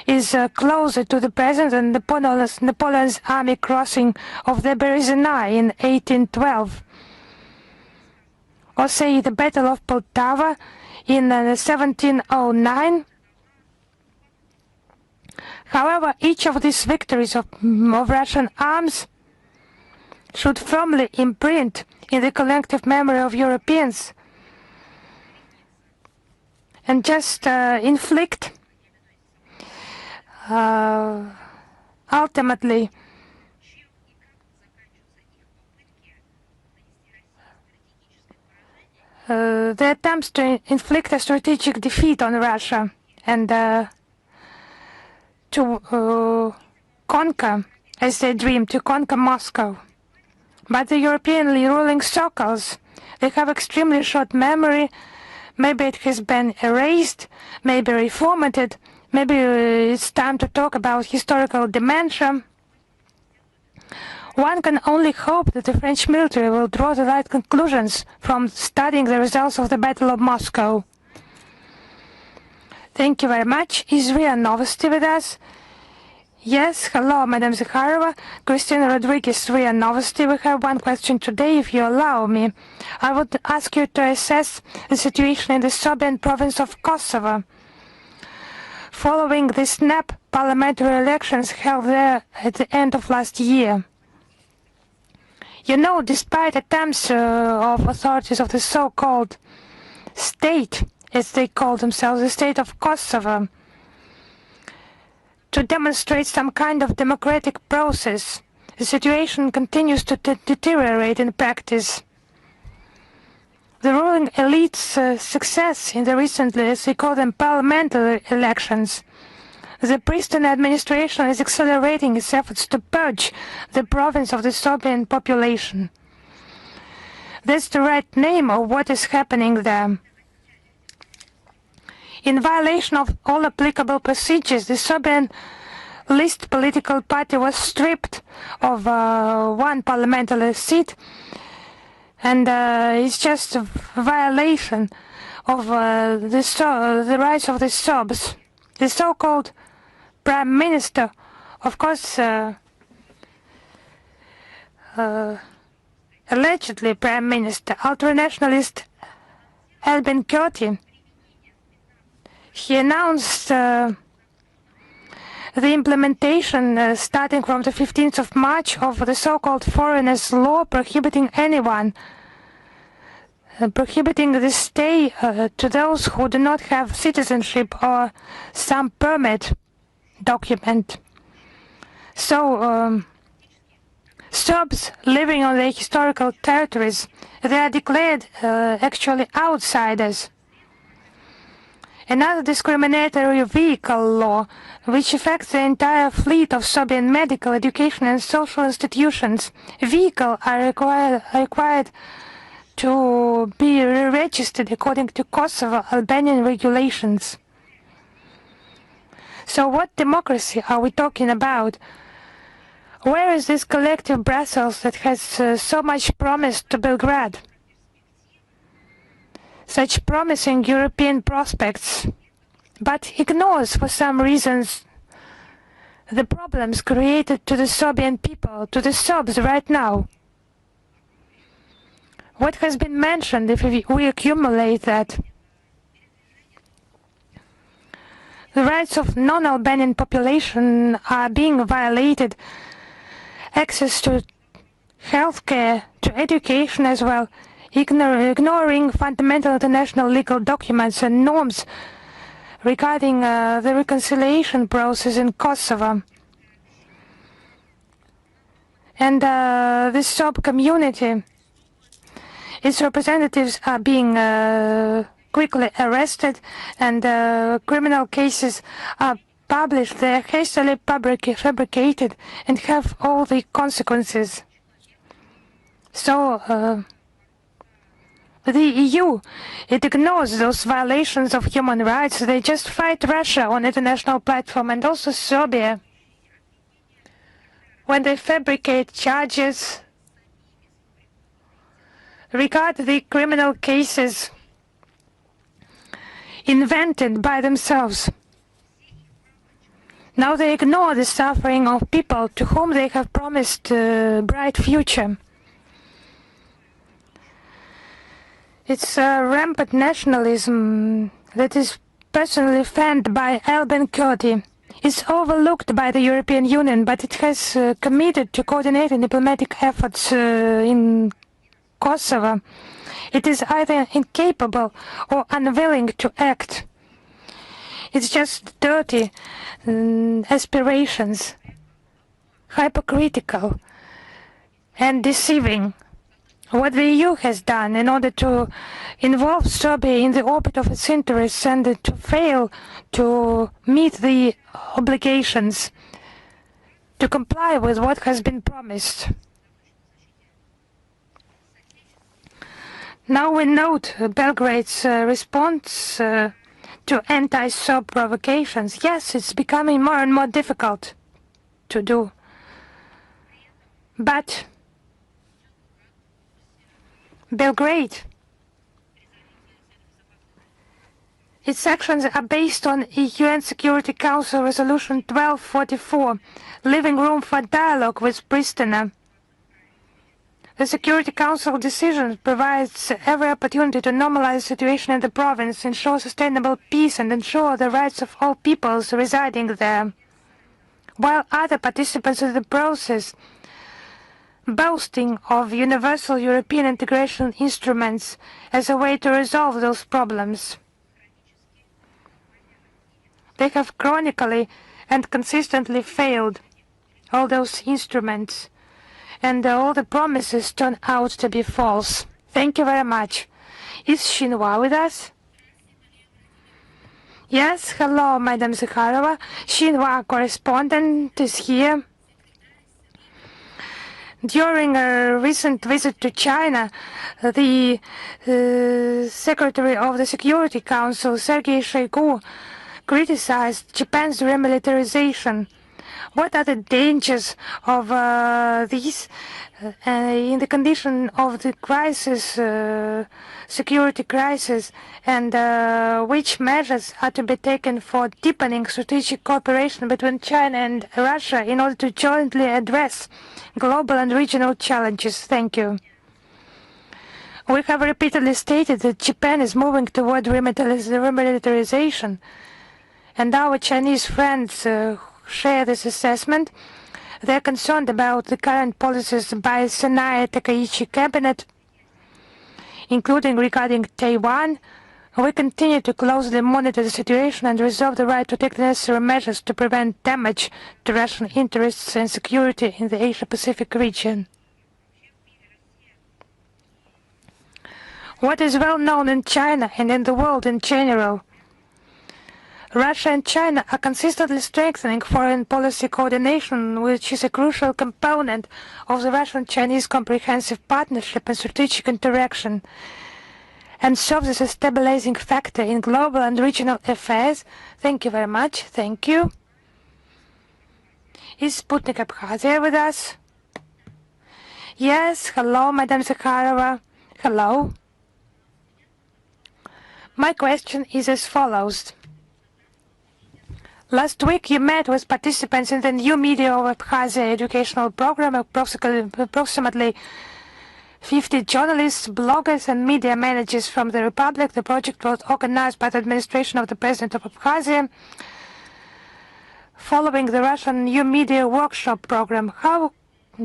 is closer to the present than Napoleon's army crossing of the Berezina in 1812. Or say the Battle of Poltava in 1709. However, each of these victories of Russian arms should firmly imprint in the collective memory of Europeans and just inflict ultimately the attempts to inflict a strategic defeat on Russia and to conquer, as they dream, to conquer Moscow. But the European ruling circles, they have extremely short memory. Maybe it has been erased, maybe reformatted, maybe it's time to talk about historical dementia. One can only hope that the French military will draw the right conclusions from studying the results of the Battle of Moscow. Thank you very much. Is RIA Novosti with us? Yes, hello, Madam Zakharova. Christina Rodriguez, RIA Novosti. We have one question today, if you allow me. I would ask you to assess the situation in the Serbian province of Kosovo following the snap parliamentary elections held there at the end of last year. You know, despite attempts of authorities of the so-called state, as they call themselves, the state of Kosovo, to demonstrate some kind of democratic process, the situation continues to deteriorate in practice. The ruling elite's success in the recently, as we call them, parliamentary elections. The Pristina administration is accelerating its efforts to purge the province of the Serbian population. That's the right name of what is happening there. In violation of all applicable procedures, the Serbian least political party was stripped of one parliamentary seat, and it's just a violation of the rights of the Serbs. The so-called Prime Minister, of course, allegedly Prime Minister, ultranationalist Albin Kurti, he announced the implementation starting from the 15th of March of the so-called foreigners law prohibiting anyone, prohibiting the stay to those who do not have citizenship or some permit document. So Serbs living on their historical territories, they are declared actually outsiders. Another discriminatory vehicle law, which affects the entire fleet of Serbian medical, education and social institutions. Vehicles are required to be registered according to Kosovo Albanian regulations. So what democracy are we talking about? Where is this collective Brussels that has so much promised to Belgrade? Such promising European prospects, but ignores for some reasons the problems created to the Serbian people, to the Serbs right now. What has been mentioned, if we accumulate that, the rights of non-Albanian population are being violated, access to healthcare, to education as well, ignoring fundamental international legal documents and norms regarding the reconciliation process in Kosovo. And this Serb community, its representatives are being quickly arrested, and criminal cases are published. They are hastily fabricated and have all the consequences. So the EU, it ignores those violations of human rights. They just fight Russia on international platform, and also Serbia, when they fabricate charges, regard the criminal cases invented by themselves. Now they ignore the suffering of people to whom they have promised a bright future. It's a rampant nationalism that is personally fanned by Alban Kurti. It's overlooked by the European Union, but it has committed to coordinating diplomatic efforts in Kosovo. It is either incapable or unwilling to act. It's just dirty aspirations, hypocritical and deceiving. What the EU has done in order to involve Serbia in the orbit of its interests and to fail to meet the obligations, to comply with what has been promised. Now we note Belgrade's response to anti-Serb provocations. Yes, it's becoming more and more difficult to do. But Belgrade, its actions are based on UN Security Council Resolution 1244, leaving room for dialogue with Pristina. The Security Council decision provides every opportunity to normalize the situation in the province, ensure sustainable peace, and ensure the rights of all peoples residing there, while other participants in the process boasting of universal European integration instruments as a way to resolve those problems. They have chronically and consistently failed all those instruments, and all the promises turn out to be false. Thank you very much. Is Xinhua with us? Yes, hello, Madam Zakharova. Xinhua correspondent is here. During a recent visit to China, the Secretary of the Security Council, Sergei Shoigu, criticized Japan's remilitarization. What are the dangers of these in the condition of the crisis, security crisis, and which measures are to be taken for deepening strategic cooperation between China and Russia in order to jointly address global and regional challenges? Thank you. We have repeatedly stated that Japan is moving toward remilitarization, and our Chinese friends share this assessment. They are concerned about the current policies by Senai Takaichi cabinet, including regarding Taiwan. We continue to closely monitor the situation and reserve the right to take the necessary measures to prevent damage to Russian interests and security in the Asia-Pacific region. What is well known in China and in the world in general Russia and China are consistently strengthening foreign policy coordination, which is a crucial component of the Russian-Chinese comprehensive partnership and strategic interaction, and serves as a stabilizing factor in global and regional affairs. Thank you very much. Thank you. Is Sputnik Abkhazia with us? Yes. Hello, Madam Zakharova. Hello. My question is as follows. Last week, you met with participants in the new Media of Abkhazia educational program. Approximately 50 journalists, bloggers, and media managers from the Republic. The project was organized by the administration of the President of Abkhazia, following the Russian New Media Workshop program. How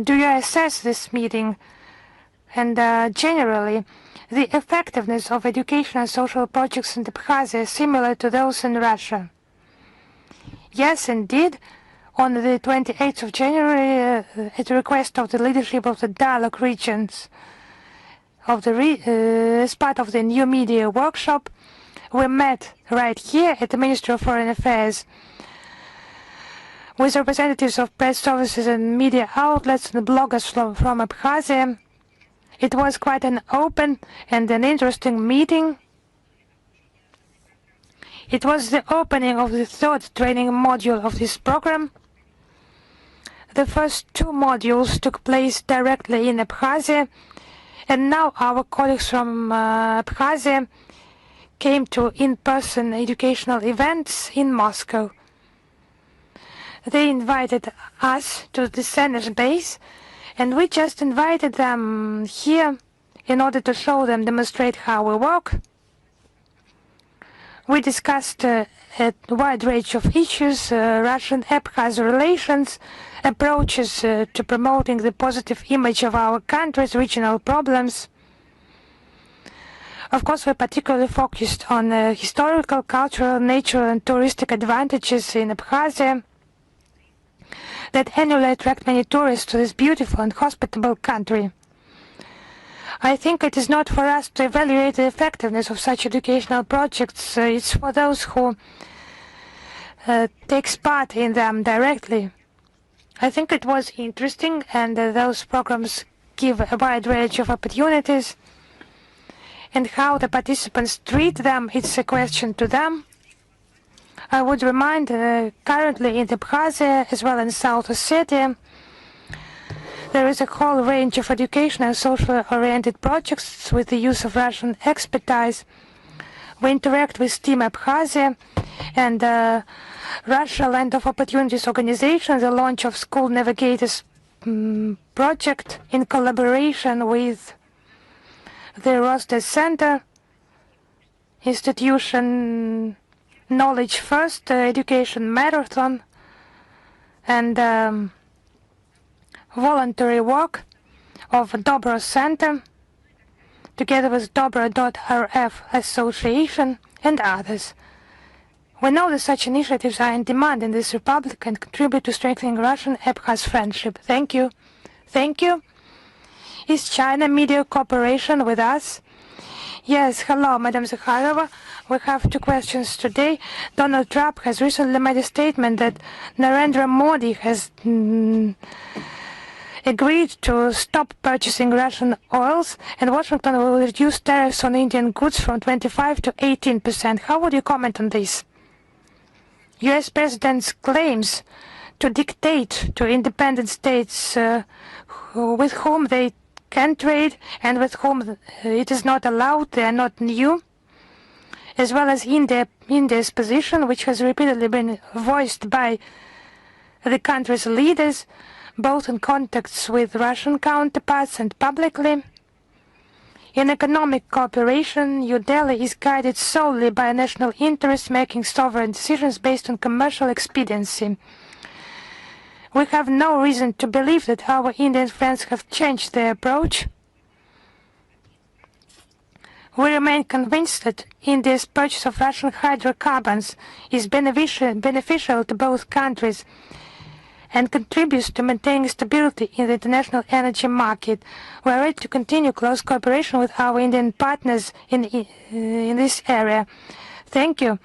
do you assess this meeting and generally the effectiveness of education and social projects in Abkhazia similar to those in Russia? Yes, indeed. On the 28th of January, at the request of the leadership of the dialogue regions as part of the new media workshop, we met right here at the Ministry of Foreign Affairs with representatives of press services and media outlets and bloggers from Abkhazia. It was quite an open and an interesting meeting. It was the opening of the third training module of this program. The first two modules took place directly in Abkhazia, and now our colleagues from Abkhazia came to in-person educational events in Moscow. They invited us to the center's base, and we just invited them here in order to show them, demonstrate how we work. We discussed a wide range of issues, Russian-Abkhaz relations, approaches to promoting the positive image of our country's regional problems. Of course, we particularly focused on historical, cultural, natural, and touristic advantages in Abkhazia that annually attract many tourists to this beautiful and hospitable country. I think it is not for us to evaluate the effectiveness of such educational projects. It's for those who takes part in them directly. I think it was interesting, and those programs give a wide range of opportunities. And how the participants treat them, it's a question to them. I would remind currently in Abkhazia as well in South Ossetia, there is a whole range of educational and social-oriented projects with the use of Russian expertise. We interact with Team Abkhazia and Russia Land of Opportunities organization, the launch of School Navigators project in collaboration with the Rostes Center Institution, Knowledge First Education Marathon, and voluntary work of Dobro Center, together with Dobro.rf Association and others. We know that such initiatives are in demand in this republic and contribute to strengthening Russian-Abkhaz friendship. Thank you. Thank you. Is China Media Cooperation with us? Yes, hello, Madam Zakharova. We have two questions today. Donald Trump has recently made a statement that Narendra Modi has agreed to stop purchasing Russian oils, and Washington will reduce tariffs on Indian goods from 25 to 18%. How would you comment on this? U.S. President's claims to dictate to independent states with whom they can trade and with whom it is not allowed, they are not new, as well as India's position, which has repeatedly been voiced by the country's leaders, both in contacts with Russian counterparts and publicly. In economic cooperation, New Delhi is guided solely by national interests, making sovereign decisions based on commercial expediency. We have no reason to believe that our Indian friends have changed their approach. We remain convinced that India's purchase of Russian hydrocarbons is beneficial to both countries and contributes to maintaining stability in the international energy market. We are ready to continue close cooperation with our Indian partners in this area. Thank you.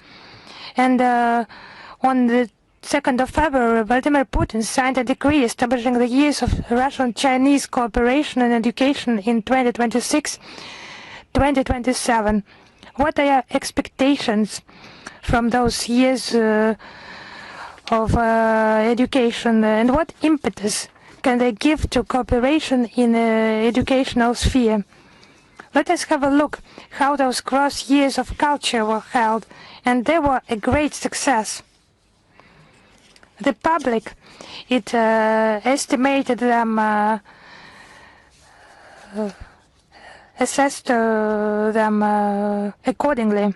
And on the 2nd of February, Vladimir Putin signed a decree establishing the years of Russian-Chinese cooperation in education in 2026-2027. What are your expectations from those years of education, and what impetus can they give to cooperation in the educational sphere? Let us have a look how those cross years of culture were held, and they were a great success. The public, it estimated them, assessed them accordingly.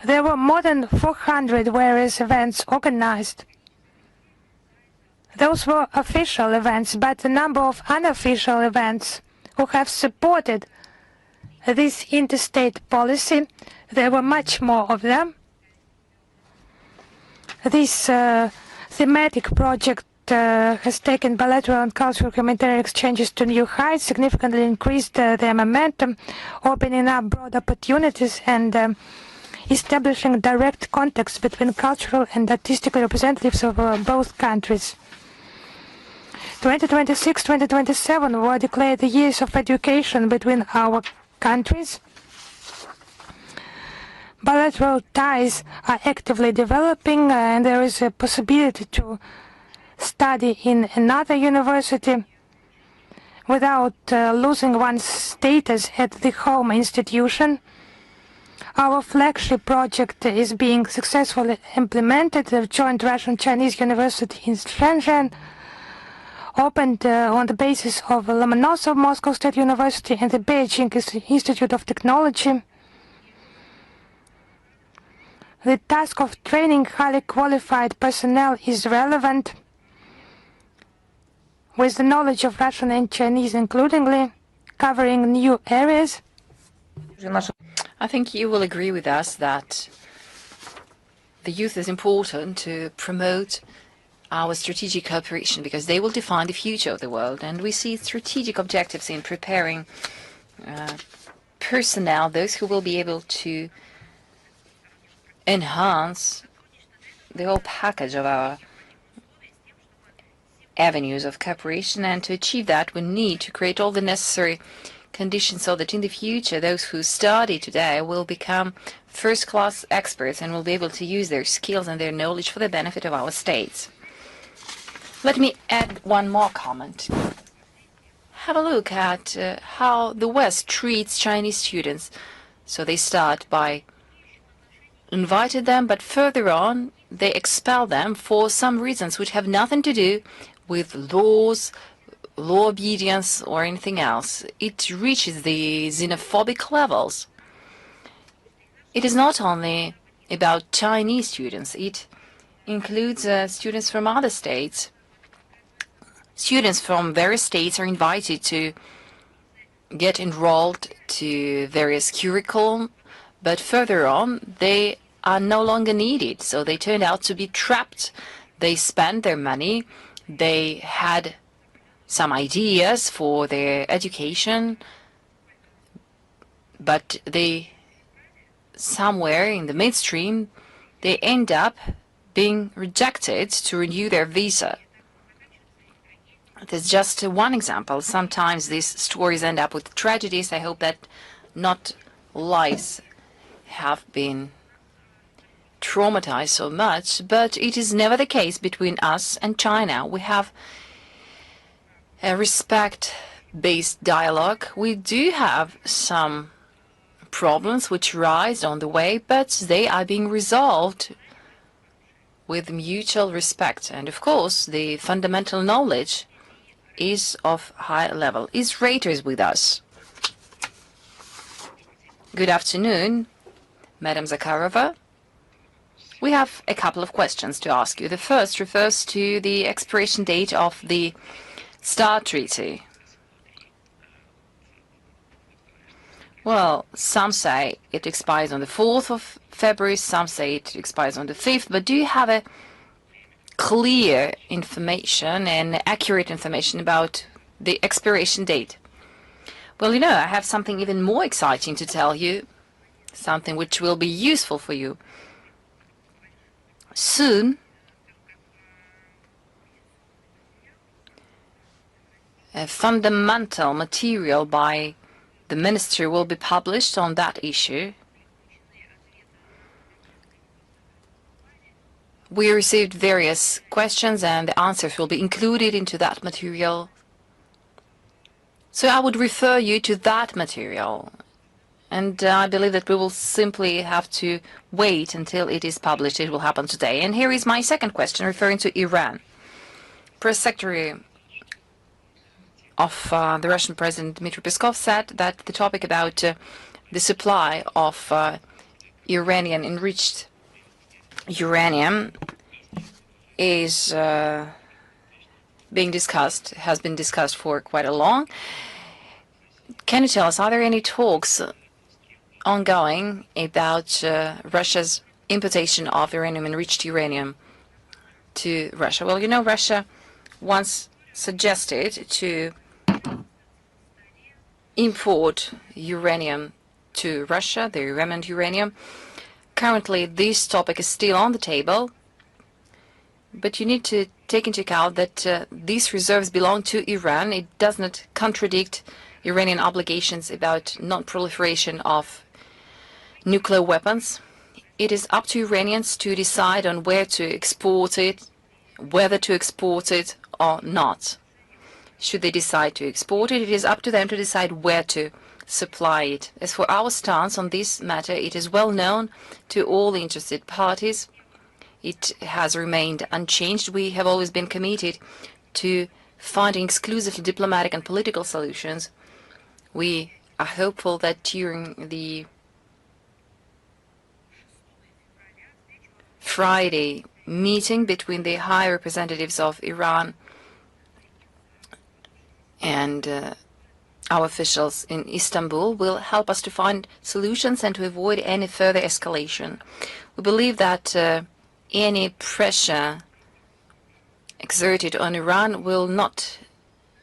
There were more than 400 various events organized. Those were official events, but the number of unofficial events who have supported this interstate policy, there were much more of them. This thematic project has taken bilateral and cultural humanitarian exchanges to new heights, significantly increased their momentum, opening up broad opportunities and establishing direct contacts between cultural and artistic representatives of both countries. 2026-2027 were declared the years of education between our countries. Bilateral ties are actively developing, and there is a possibility to study in another university without losing one's status at the home institution. Our flagship project is being successfully implemented. The joint Russian-Chinese University in Shenzhen opened on the basis of Lomonosov Moscow State University and the Beijing Institute of Technology. The task of training highly qualified personnel is relevant, with the knowledge of Russian and Chinese includingly, covering new areas. I think you will agree with us that the youth is important to promote our strategic cooperation because they will define the future of the world, and we see strategic objectives in preparing personnel, those who will be able to enhance the whole package of our avenues of cooperation, and to achieve that we need to create all the necessary conditions so that in the future those who study today will become first-class experts and will be able to use their skills and their knowledge for the benefit of our states. Let me add one more comment. Have a look at how the West treats Chinese students. So they start by inviting them, but further on they expel them for some reasons which have nothing to do with laws, law obedience, or anything else. It reaches the xenophobic levels. It is not only about Chinese students. It includes students from other states. Students from various states are invited to get enrolled to various curriculum, but further on they are no longer needed. So they turned out to be trapped. They spent their money. They had some ideas for their education, but they somewhere in the midstream they end up being rejected to renew their visa. There's just one example. Sometimes these stories end up with tragedies. I hope that not lives have been traumatized so much, but it is never the case between us and China. We have a respect-based dialogue. We do have some problems which rise on the way, but they are being resolved with mutual respect. And of course, the fundamental knowledge is of high level. Is Reuters with us? Good afternoon, Madam Zakharova. We have a couple of questions to ask you. The first refers to the expiration date of the START Treaty. Well, some say it expires on the 4th of February, some say it expires on the 5th, but do you have a clear information and accurate information about the expiration date? Well, you know, I have something even more exciting to tell you. something which will be useful for you. Soon, a fundamental material by the ministry will be published on that issue. We received various questions and the answers will be included into that material. So I would refer you to that material. And I believe that we will simply have to wait until it is published. It will happen today. And here is my second question referring to Iran. Press Secretary of the Russian President Dmitry Peskov said that the topic about the supply of Iranian enriched uranium is being discussed, has been discussed for quite a long. Can you tell us, are there any talks ongoing about Russia's importation of uranium, enriched uranium, to Russia? Well, you know, Russia once suggested to import uranium to Russia, the remnant uranium. Currently, this topic is still on the table, but you need to take into account that these reserves belong to Iran. It does not contradict Iranian obligations about non-proliferation of nuclear weapons. It is up to Iranians to decide on where to export it, whether to export it or not. Should they decide to export it, it is up to them to decide where to supply it. As for our stance on this matter, it is well known to all the interested parties. It has remained unchanged. We have always been committed to finding exclusively diplomatic and political solutions. We are hopeful that during the Friday meeting between the high representatives of Iran and our officials in Istanbul will help us to find solutions and to avoid any further escalation. We believe that any pressure exerted on Iran will not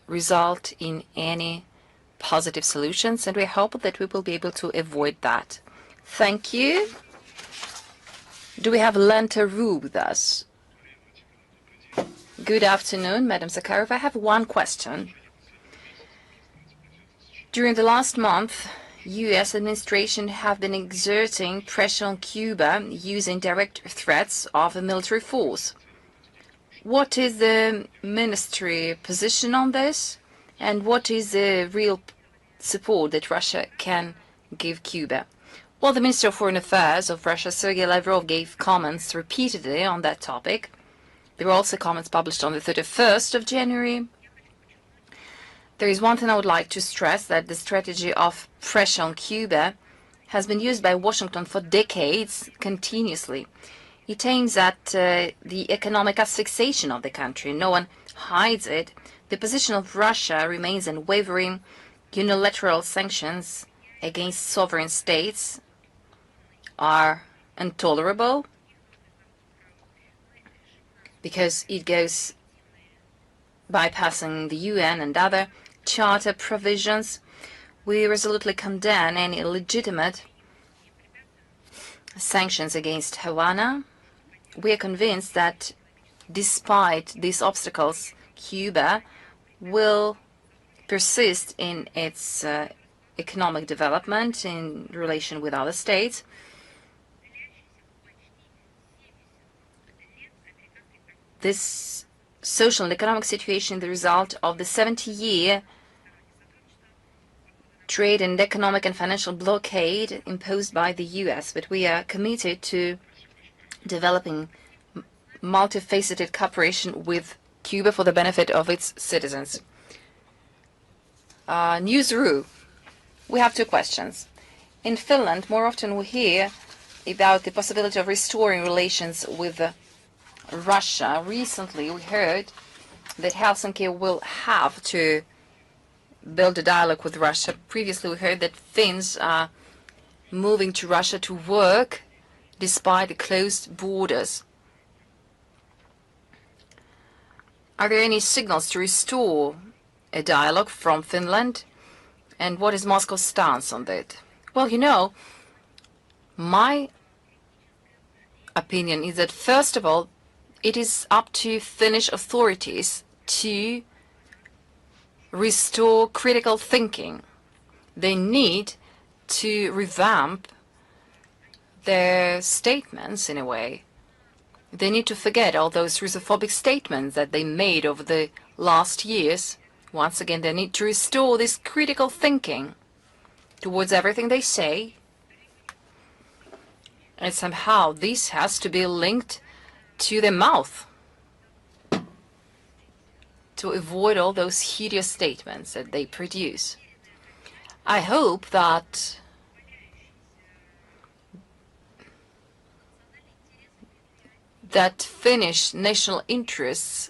result in any positive solutions, and we hope that we will be able to avoid that. Thank you. Do we have Lenta Rue with us? Good afternoon, Madam Zakharova. I have one question. During the last month, U.S. administration have been exerting pressure on Cuba using direct threats of a military force. What is the ministry position on this, and what is the real support that Russia can give Cuba? Well, the Minister of Foreign Affairs of Russia, Sergei Lavrov, gave comments repeatedly on that topic. There were also comments published on the 31st of January. There is one thing I would like to stress, that the strategy of pressure on Cuba has been used by Washington for decades continuously. It aims at the economic asphyxiation of the country. No one hides it. The position of Russia remains unwavering. Unilateral sanctions against sovereign states are intolerable because it goes bypassing the UN and other charter provisions. We resolutely condemn any illegitimate sanctions against Havana. We are convinced that despite these obstacles, Cuba will persist in its economic development in relation with other states. This social and economic situation is the result of the 70-year trade and economic and financial blockade imposed by the U.S., but we are committed to developing multifaceted cooperation with Cuba for the benefit of its citizens. Newsroom. We have two questions. In Finland, more often we hear about the possibility of restoring relations with Russia. Recently, we heard that Helsinki will have to build a dialogue with Russia. Previously, we heard that Finns are moving to Russia to work despite the closed borders. Are there any signals to restore a dialogue from Finland? And what is Moscow's stance on that? Well, you know, My opinion is that, first of all, it is up to Finnish authorities to restore critical thinking. They need to revamp their statements in a way. They need to forget all those Russophobic statements that they made over the last years. Once again, they need to restore this critical thinking towards everything they say. And somehow this has to be linked to their mouth to avoid all those hideous statements that they produce. I hope that Finnish national interests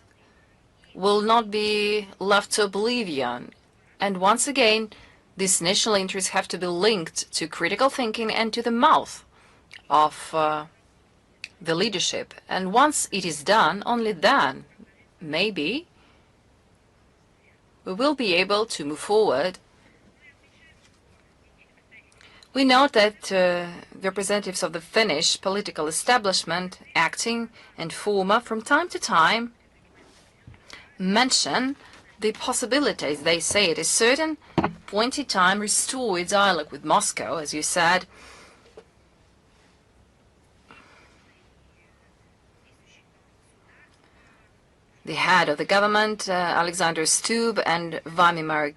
will not be left to oblivion. And once again, these national interests have to be linked to critical thinking and to the mouth of the leadership. And once it is done, only then, maybe, we will be able to move forward. We note that representatives of the Finnish political establishment, acting and former, from time to time, mention the possibilities. They say at a certain point in time restore dialogue with Moscow, as you said. The head of the government, Alexander Stubb, and Vladimir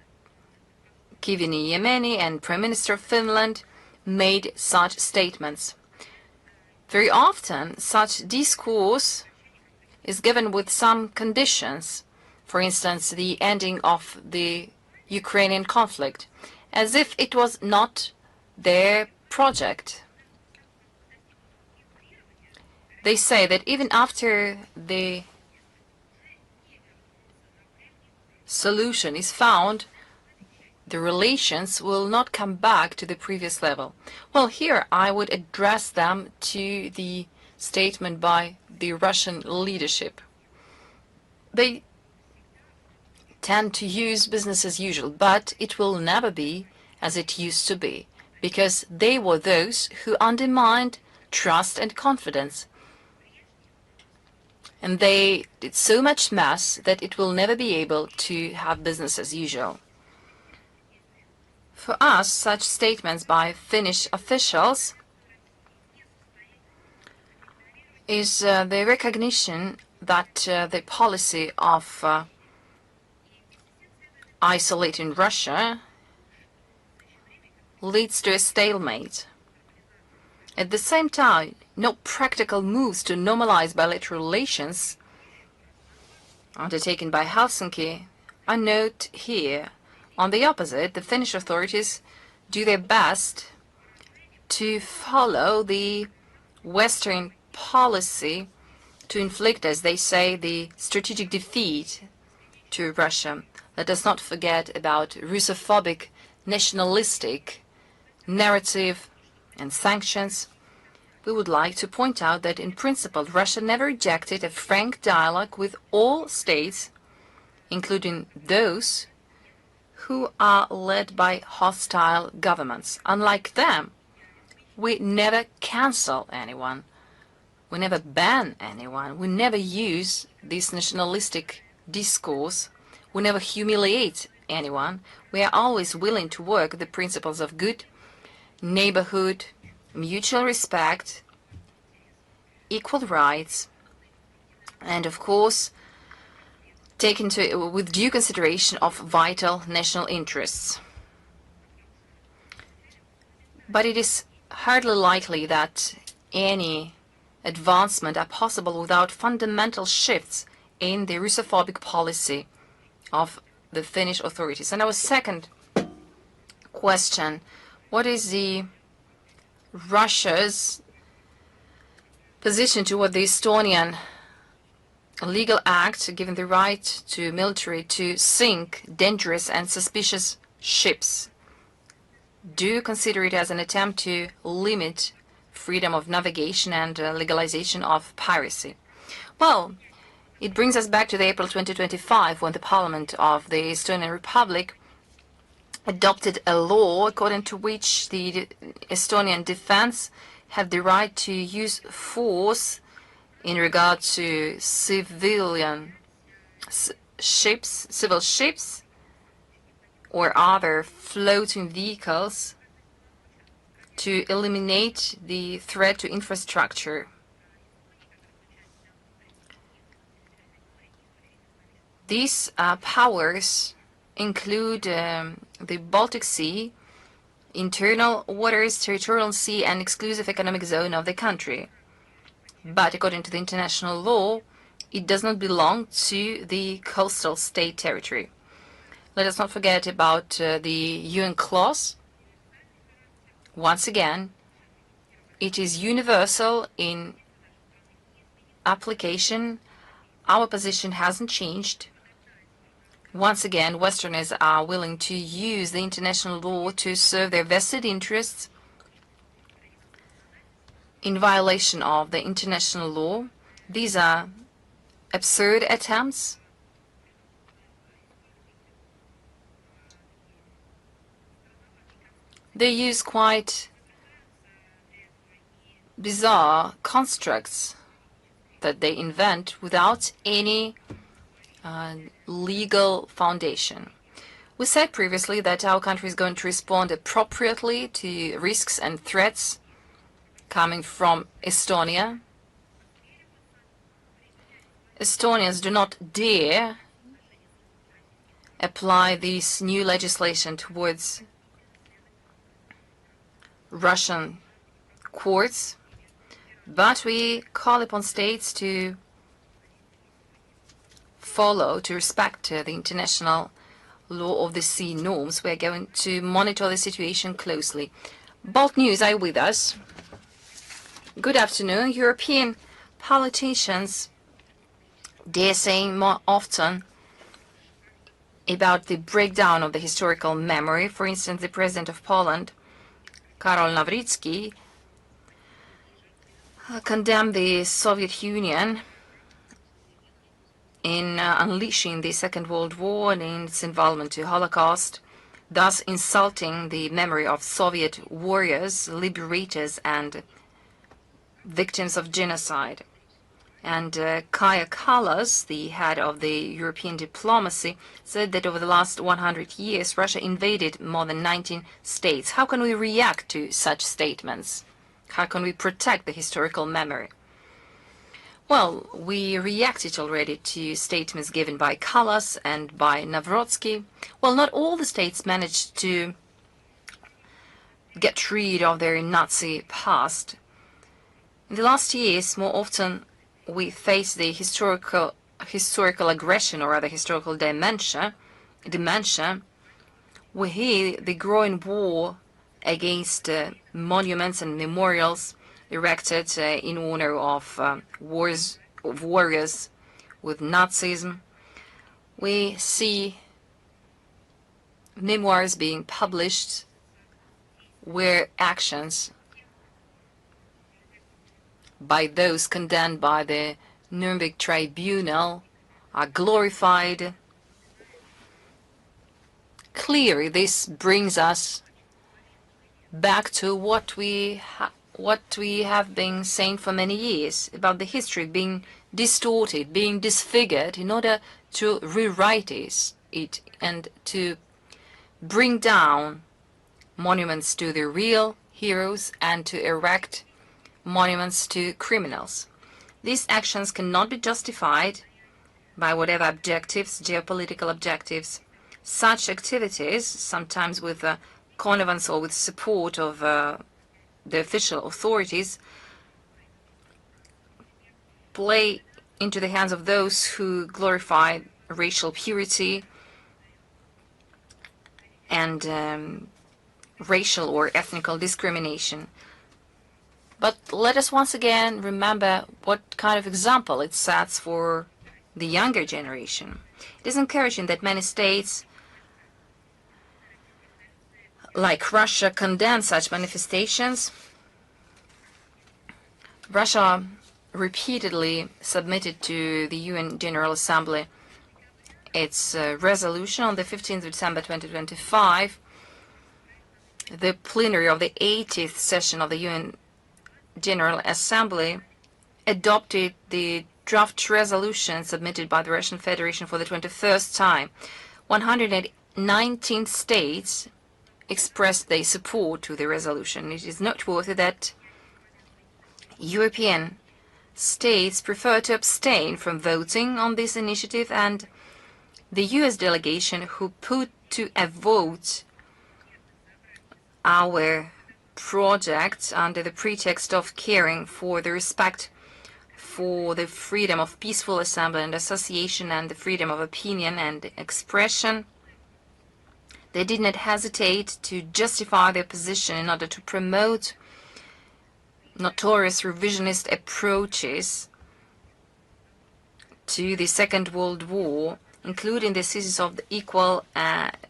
Kiviniemi, and Prime Minister of Finland, made such statements. Very often, such discourse is given with some conditions. For instance, the ending of the Ukrainian conflict, as if it was not their project. They say that even after the solution is found, the relations will not come back to the previous level. Well, here I would address them to the statement by the Russian leadership. They tend to use business as usual, but it will never be as it used to be, because they were those who undermined trust and confidence. And they did so much mess that it will never be able to have business as usual. For us, such statements by Finnish officials is the recognition that the policy of isolating Russia leads to a stalemate. At the same time, no practical moves to normalize bilateral relations undertaken by Helsinki are noted here. On the opposite, the Finnish authorities do their best to follow the Western policy to inflict, as they say, the strategic defeat to Russia. Let us not forget about Russophobic, nationalistic narrative and sanctions. We would like to point out that in principle, Russia never rejected a frank dialogue with all states, including those who are led by hostile governments. Unlike them, we never cancel anyone. We never ban anyone. We never use this nationalistic discourse. We never humiliate anyone. We are always willing to work with the principles of good neighborhood, mutual respect, equal rights, and of course, with due consideration of vital national interests. But it is hardly likely that any advancement are possible without fundamental shifts in the Russophobic policy of the Finnish authorities. And our second question, what is the Russia's position toward the Estonian legal act giving the right to military to sink dangerous and suspicious ships? Do you consider it as an attempt to limit freedom of navigation and legalization of piracy? Well, it brings us back to the April 2025 when the Parliament of the Estonian Republic adopted a law according to which the Estonian defense have the right to use force in regard to civil ships or other floating vehicles to eliminate the threat to infrastructure. These powers include the Baltic Sea, internal waters, territorial sea, and exclusive economic zone of the country. But according to the international law, it does not belong to the coastal state territory. Let us not forget about the UN clause. Once again, it is universal in application. Our position hasn't changed. Once again, Westerners are willing to use the international law to serve their vested interests in violation of the international law. These are absurd attempts. They use quite bizarre constructs that they invent without any legal foundation. We said previously that our country is going to respond appropriately to risks and threats coming from Estonia. Estonians do not dare apply this new legislation towards Russian courts, but we call upon states to respect the international law of the sea norms. We are going to monitor the situation closely. Bold News are with us. Good afternoon. European politicians, they're saying more often about the breakdown of the historical memory. For instance, the president of Poland, Karol Nawrocki, condemned the Soviet Union in unleashing the Second World War and in its involvement to Holocaust, thus insulting the memory of Soviet warriors, liberators, and victims of genocide. And Kaja Kallas, the head of the European diplomacy, said that over the last 100 years, Russia invaded more than 19 states. How can we react to such statements? How can we protect the historical memory? Well, we reacted already to statements given by Kallas and by Nawrocki. Well, not all the states managed to get rid of their Nazi past. In the last years, more often we face the historical aggression, or rather historical dementia. We hear the growing war against monuments and memorials erected in honor of warriors with Nazism. We see memoirs being published where actions by those condemned by the Nuremberg Tribunal are glorified. Clearly, this brings us back to what we have been saying for many years about the history being distorted, being disfigured in order to rewrite it and to bring down monuments to the real heroes and to erect monuments to criminals. These actions cannot be justified by whatever objectives, geopolitical objectives. Such activities, sometimes with connivance or with support of the official authorities, play into the hands of those who glorify racial purity and racial or ethnical discrimination. But let us once again remember what kind of example it sets for the younger generation. It is encouraging that many states, like Russia, condemn such manifestations. Russia repeatedly submitted to the UN General Assembly its resolution on the 15th of December 2025. The plenary of the 80th session of the UN General Assembly adopted the draft resolution submitted by the Russian Federation for the 21st time. 119 states expressed their support to the resolution. It is noteworthy that European states prefer to abstain from voting on this initiative, and the US delegation, who put to a vote our project under the pretext of caring for the respect for the freedom of peaceful assembly and association and the freedom of opinion and expression, they did not hesitate to justify their position in order to promote notorious revisionist approaches to the Second World War, including the thesis of the equal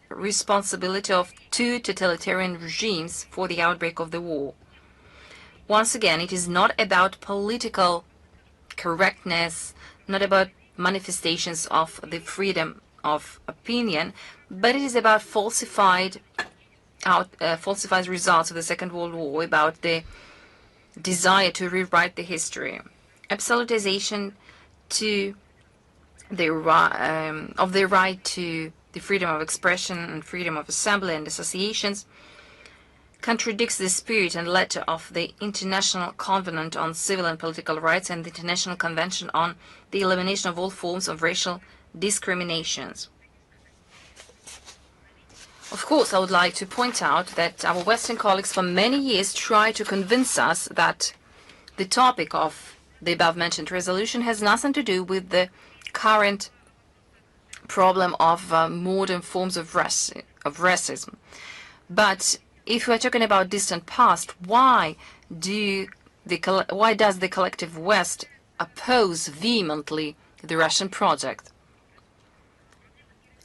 responsibility of two totalitarian regimes for the outbreak of the war. Once again, it is not about political correctness, not about manifestations of the freedom of opinion, but it is about falsified results of the Second World War, about the desire to rewrite the history. Absolutization to of the right to the freedom of expression and freedom of assembly and associations contradicts the spirit and letter of the International Covenant on Civil and Political Rights and the International Convention on the Elimination of All Forms of Racial Discriminations. Of course, I would like to point out that our Western colleagues for many years tried to convince us that the topic of the above-mentioned resolution has nothing to do with the current problem of modern forms of racism. But if we're talking about distant past, why does the collective West oppose vehemently the Russian project?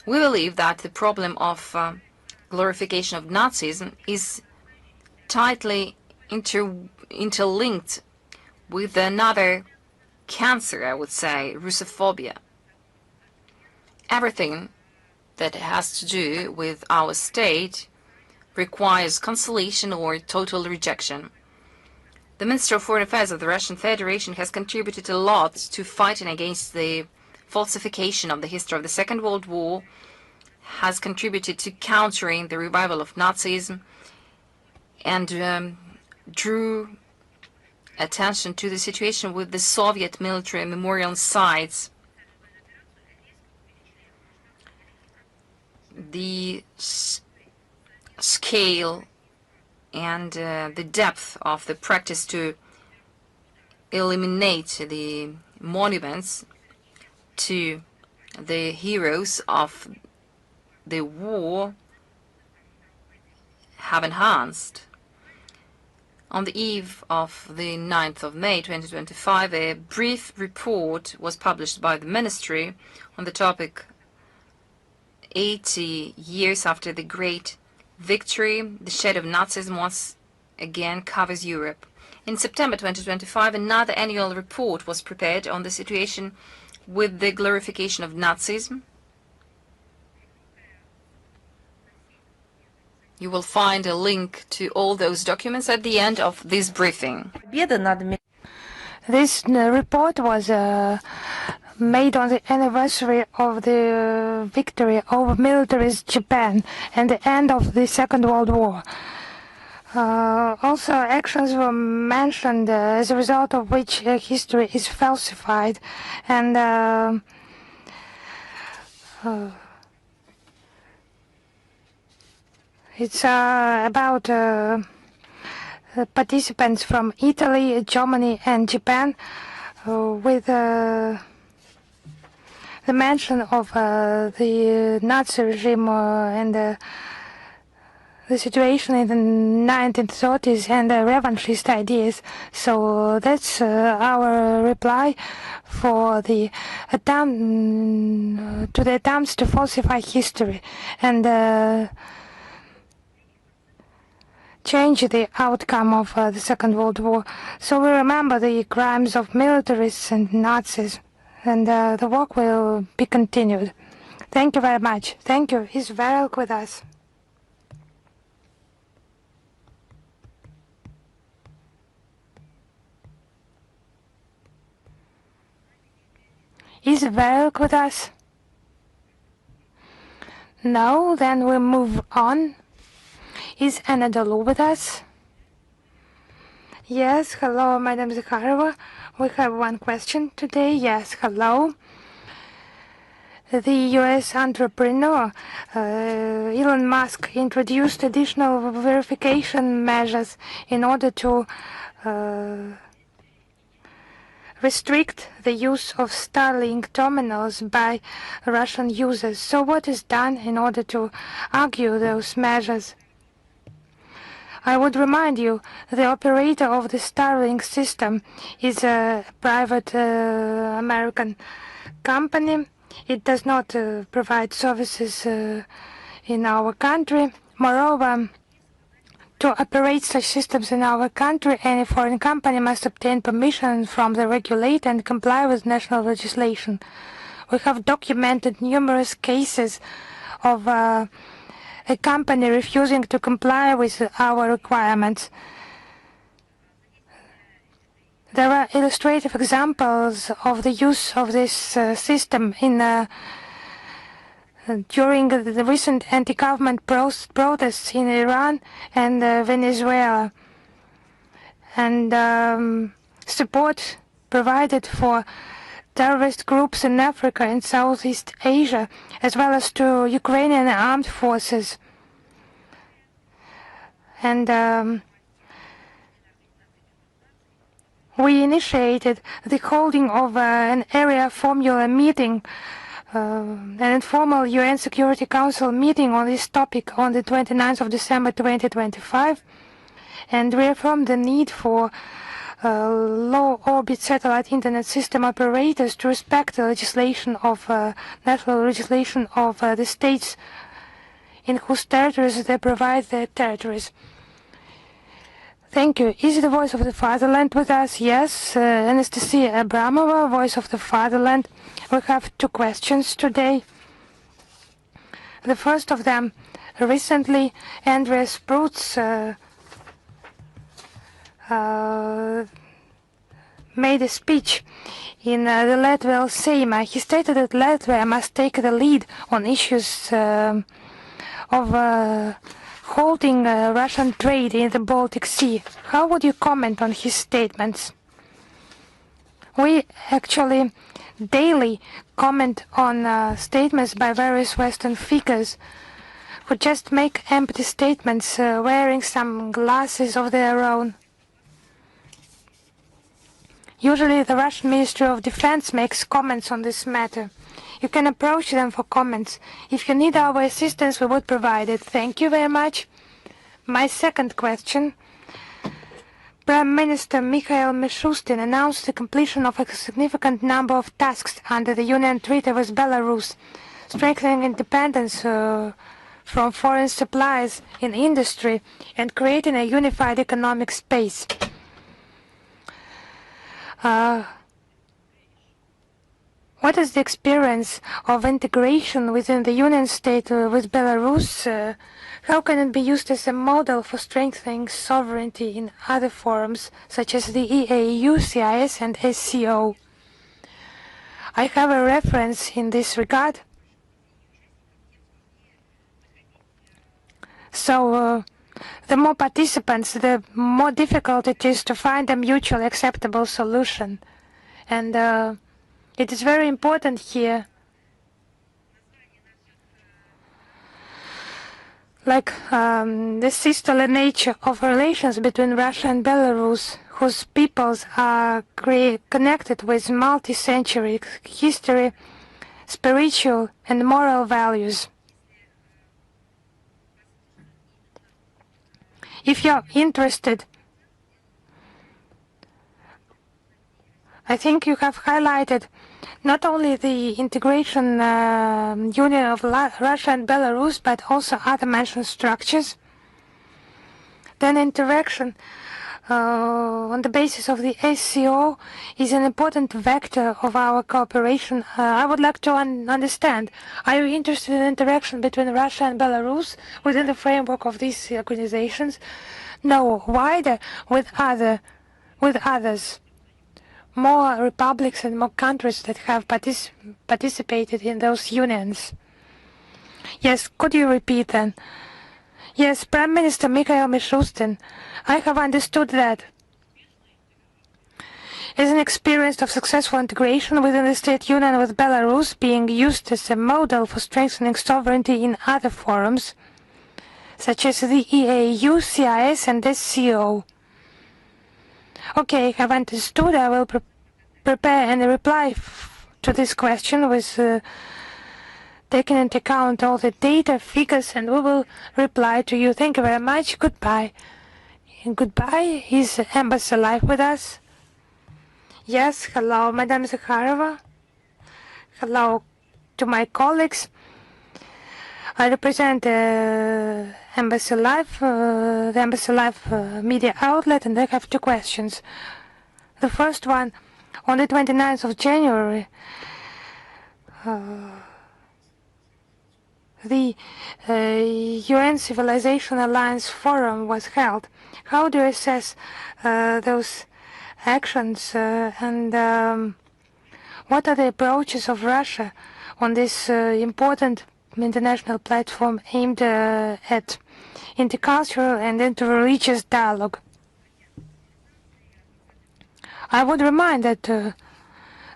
We believe that the problem of glorification of Nazism is tightly interlinked with another cancer, I would say, Russophobia. Everything that has to do with our state requires cancellation or total rejection. The Minister of Foreign Affairs of the Russian Federation has contributed a lot to fighting against the falsification of the history of the Second World War, has contributed to countering the revival of Nazism, and drew attention to the situation with the Soviet military memorial sites. The scale and the depth of the practice to eliminate the monuments to the heroes of the war have enhanced. On the eve of the 9th of May 2025, a brief report was published by the Ministry on the topic 80 years after the Great Victory, the shadow of Nazism once again covers Europe. In September 2025, another annual report was prepared on the situation with the glorification of Nazism. You will find a link to all those documents at the end of this briefing. This report was made on the anniversary of the victory over militarist Japan and the end of the Second World War. Also, actions were mentioned as a result of which history is falsified, and it's about participants from Italy, Germany, and Japan, with the mention of the Nazi regime and the situation in the 1930s and the revanchist ideas. So that's our reply for the attempts to falsify history and change the outcome of the Second World War. So we remember the crimes of militarists and Nazis, and the work will be continued. Thank you very much. Thank you. Is Varel with us? Is Veryk with us? No, then we move on. Is Anadolu with us? Yes, hello, Madam Zakharova. We have one question today. Yes, hello. The US entrepreneur Elon Musk introduced additional verification measures in order to restrict the use of Starlink terminals by Russian users. So what is done in order to argue those measures? I would remind you, the operator of the Starlink system is a private American company. It does not provide services in our country. Moreover, to operate such systems in our country, any foreign company must obtain permission from the regulator and comply with national legislation. We have documented numerous cases of a company refusing to comply with our requirements. There are illustrative examples of the use of this system during the recent anti-government protests in Iran and Venezuela, and support provided for terrorist groups in Africa and Southeast Asia, as well as to Ukrainian armed forces. And we initiated the holding of an area formula meeting, an informal UN Security Council meeting on this topic on the 29th of December 2025, and reaffirmed the need for low-orbit satellite internet system operators to respect the legislation of national legislation of the states in whose territories they provide their territories. Thank you. Is the Voice of the Fatherland with us? Yes. Anastasia Abramova, Voice of the Fatherland. We have two questions today. The first of them, recently Andreas Prutz made a speech in the Latvian Seima. He stated that Latvia must take the lead on issues of halting Russian trade in the Baltic Sea. How would you comment on his statements? We actually daily comment on statements by various Western figures who just make empty statements wearing some glasses of their own. Usually the Russian Ministry of Defense makes comments on this matter. You can approach them for comments. If you need our assistance, we would provide it. Thank you very much. My second question. Prime Minister Mikhail Mishustin announced the completion of a significant number of tasks under the Union Treaty with Belarus, strengthening independence from foreign supplies in industry and creating a unified economic space. What is the experience of integration within the Union State with Belarus? How can it be used as a model for strengthening sovereignty in other forums, such as the EAU, CIS, and SCO? I have a reference in this regard. So, the more participants, the more difficult it is to find a mutually acceptable solution. And it is very important here, like the sisterly nature of relations between Russia and Belarus, whose peoples are connected with multi-century history, spiritual and moral values. If you're interested, I think you have highlighted not only the integration union of Russia and Belarus, but also other mentioned structures. Then interaction on the basis of the SCO is an important vector of our cooperation. I would like to understand, are you interested in interaction between Russia and Belarus within the framework of these organizations? No, wider with others. more republics and more countries that have participated in those unions. Yes, could you repeat then? Yes, Prime Minister Mikhail Mishustin, I have understood that. As an experience of successful integration within the state union with Belarus being used as a model for strengthening sovereignty in other forums, such as the EAU, CIS and SCO. Okay, I have understood. I will prepare and reply to this question with taking into account all the data, figures, and we will reply to you. Thank you very much. Goodbye. And goodbye. Is Embassy alive with us? Yes. Hello, Madam Zakharova. Hello to my colleagues. I represent Embassy Live, the Embassy Live media outlet, and I have two questions. The first one, on the 29th of January, the UN Civilization Alliance Forum was held. How do you assess those actions and what are the approaches of Russia on this important international platform aimed at intercultural and interreligious dialogue? I would remind that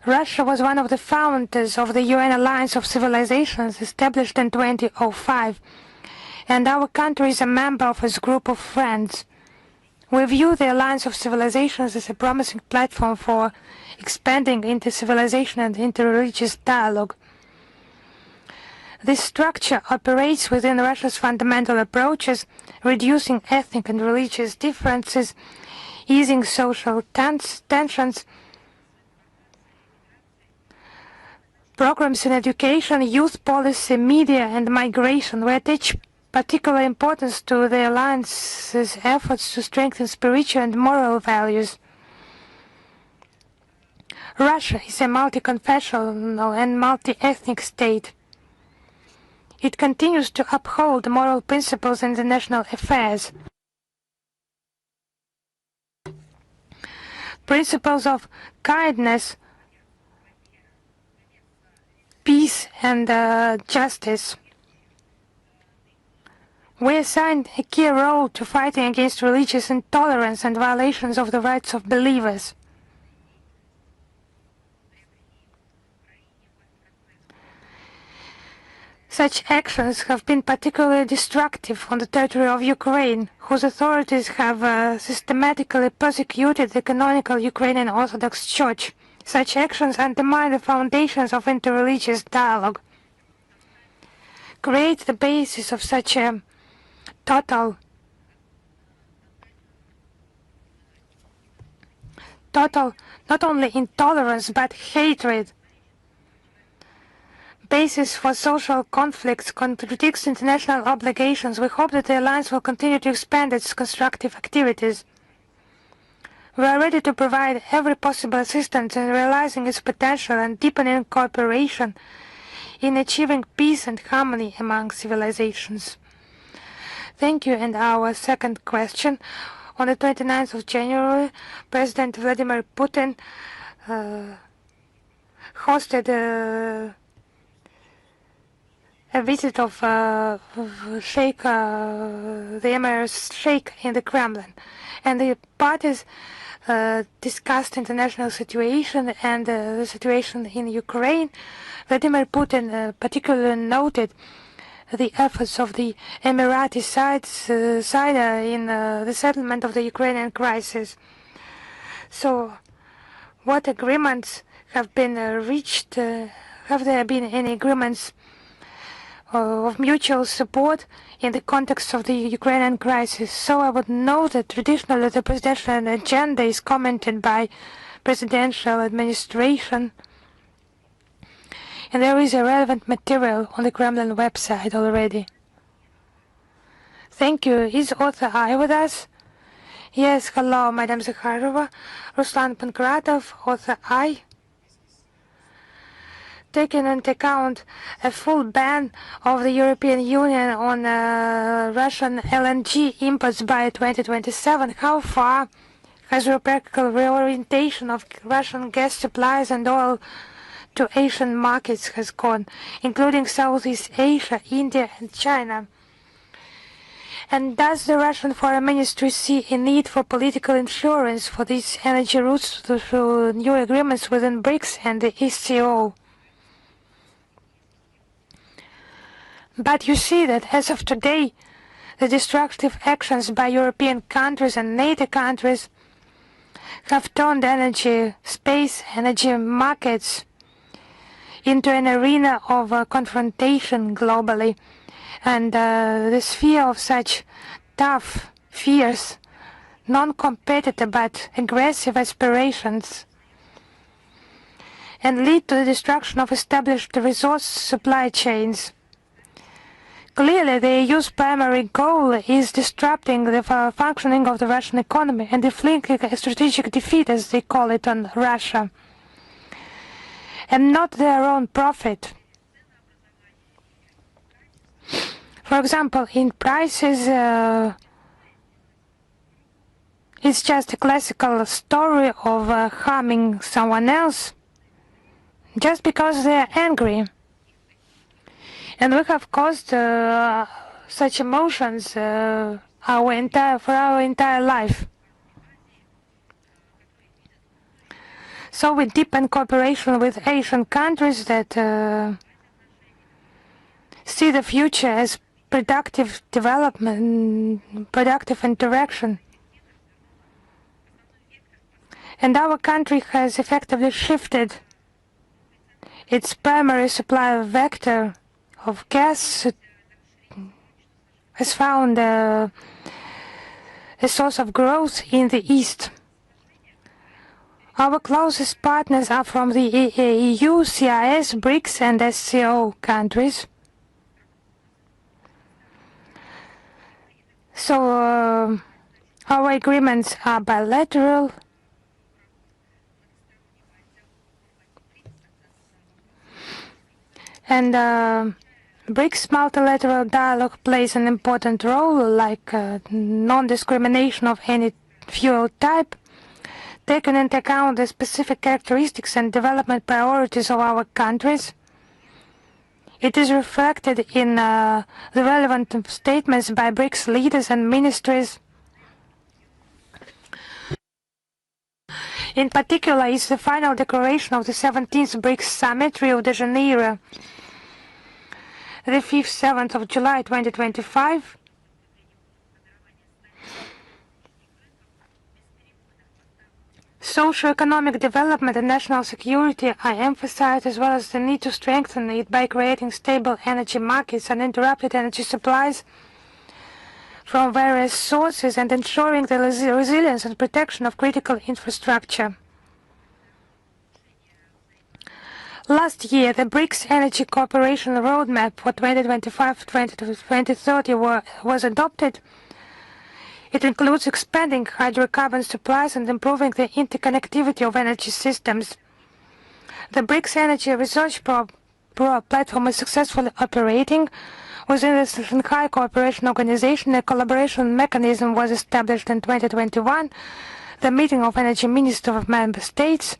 Russia was one of the founders of the UN Alliance of Civilizations established in 2005, and our country is a member of its group of friends. We view the Alliance of Civilizations as a promising platform for expanding inter-civilization and interreligious dialogue. This structure operates within Russia's fundamental approaches, reducing ethnic and religious differences, easing social tensions, programs in education, youth policy, media, and migration. We attach particular importance to the Alliance's efforts to strengthen spiritual and moral values. Russia is a multi-confessional and multi-ethnic state. It continues to uphold moral principles in international affairs. Principles of kindness, peace, and justice. We assigned a key role to fighting against religious intolerance and violations of the rights of believers. Such actions have been particularly destructive on the territory of Ukraine, whose authorities have systematically persecuted the canonical Ukrainian Orthodox Church. Such actions undermine the foundations of interreligious dialogue, create the basis of such a total not only intolerance but hatred. Basis for social conflicts, contradicts international obligations. We hope that the alliance will continue to expand its constructive activities. We are ready to provide every possible assistance in realizing its potential and deepening cooperation in achieving peace and harmony among civilizations. Thank you. And our second question. On the 29th of January, President Vladimir Putin hosted a visit of Sheikh, the Emir's Sheikh in the Kremlin, and the parties discussed international situation and the situation in Ukraine. Vladimir Putin particularly noted the efforts of the Emirati side in the settlement of the Ukrainian crisis. So, what agreements have been reached? Have there been any agreements of mutual support in the context of the Ukrainian crisis? So I would note that traditionally the presidential agenda is commented by presidential administration, and there is a relevant material on the Kremlin website already. Thank you. Is author I with us? Yes, hello, Madam Zakharova. Ruslan Pankratov, author I. Taking into account a full ban of the European Union on Russian LNG imports by 2027, how far as a practical reorientation of Russian gas supplies and oil to Asian markets has gone, including Southeast Asia, India and China. And does the Russian Foreign Ministry see a need for political insurance for these energy routes through new agreements within BRICS and the SCO? But you see that as of today, the destructive actions by European countries and NATO countries have turned energy space, energy markets into an arena of confrontation globally. And the sphere of such tough, fierce, non-competitive but aggressive aspirations and lead to the destruction of established resource supply chains. Clearly, the EU's primary goal is disrupting the functioning of the Russian economy and inflicting a strategic defeat, as they call it, on Russia, and not their own profit. For example, in prices, it's just a classical story of harming someone else just because they're angry. And we have caused such emotions for our entire life. So we deepen cooperation with Asian countries that see the future as productive development, productive interaction. And our country has effectively shifted its primary supply vector of gas, has found a source of growth in the East. Our closest partners are from the EU, CIS, BRICS and SCO countries. So our agreements are bilateral and BRICS multilateral dialogue plays an important role, like non-discrimination of any fuel type, taking into account the specific characteristics and development priorities of our countries. It is reflected in the relevant statements by BRICS leaders and ministries. In particular, is the final declaration of the 17th BRICS Summit, Rio de Janeiro, the 5th-7th of July 2025. Socio-economic development and national security are emphasized, as well as the need to strengthen it by creating stable energy markets and uninterrupted energy supplies from various sources and ensuring the resilience and protection of critical infrastructure. Last year, the BRICS Energy Cooperation Roadmap for 2025-2030 was adopted. It includes expanding hydrocarbon supplies and improving the interconnectivity of energy systems. The BRICS Energy Research Platform is successfully operating. Within the Shanghai Cooperation Organization, a collaboration mechanism was established in 2021, the meeting of energy ministers of member states.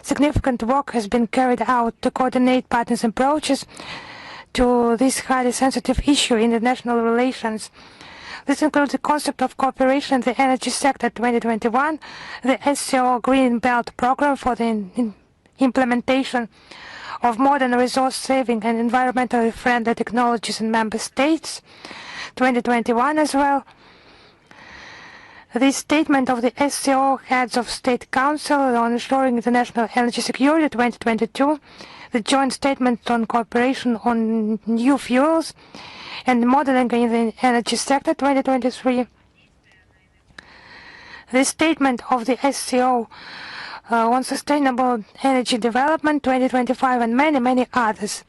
Significant work has been carried out to coordinate partners' approaches to this highly sensitive issue in international relations. This includes the concept of cooperation in the energy sector 2021, the SCO Green Belt Program for the implementation of modern resource-saving and environmentally friendly technologies in member states, 2021 as well. The statement of the SCO Heads of State Council on ensuring international energy security 2022, the joint statement on cooperation on new fuels and modeling in the energy sector 2023, the statement of the SCO on sustainable energy development 2025 and many others.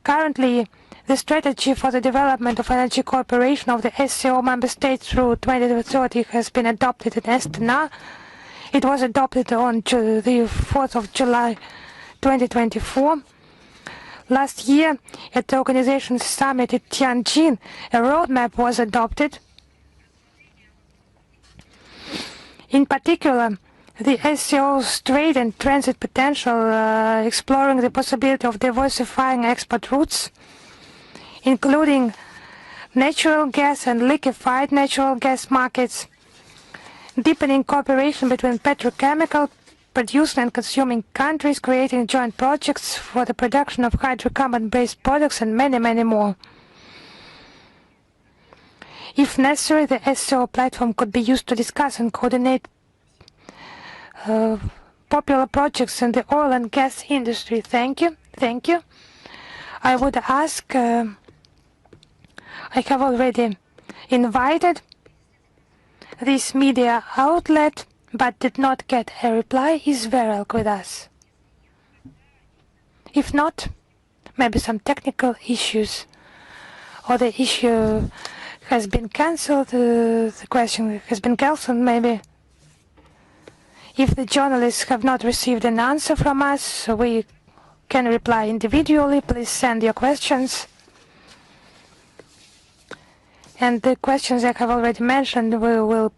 Currently, the strategy for the development of energy cooperation of the SCO member states through 2030 has been adopted in Astana. It was adopted on the 4th of July 2024. Last year, at the organization's summit at Tianjin, a roadmap was adopted. In particular, the SCO's trade and transit potential, exploring the possibility of diversifying export routes, including natural gas and liquefied natural gas markets, deepening cooperation between petrochemical producing and consuming countries, creating joint projects for the production of hydrocarbon-based products, and many, many more. If necessary, the SCO platform could be used to discuss and coordinate popular projects in the oil and gas industry. Thank you. Thank you. I would ask, I have already invited this media outlet, but did not get a reply. Is Verelk with us? If not, maybe some technical issues, or the issue has been cancelled, the question has been cancelled maybe. If the journalists have not received an answer from us, we can reply individually. Please send your questions. And the questions I have already mentioned, we will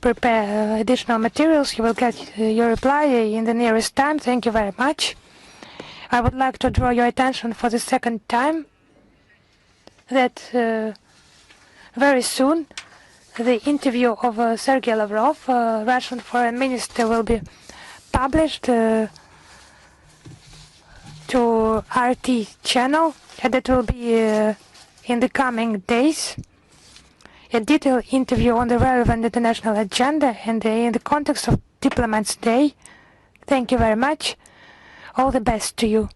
prepare additional materials. You will get your reply in the nearest time. Thank you very much. I would like to draw your attention for the second time that very soon the interview of Sergei Lavrov, Russian foreign minister, will be published to RT channel, and it will be in the coming days. A detailed interview on the relevant international agenda and in the context of Diplomats' Day. Thank you very much. All the best to you.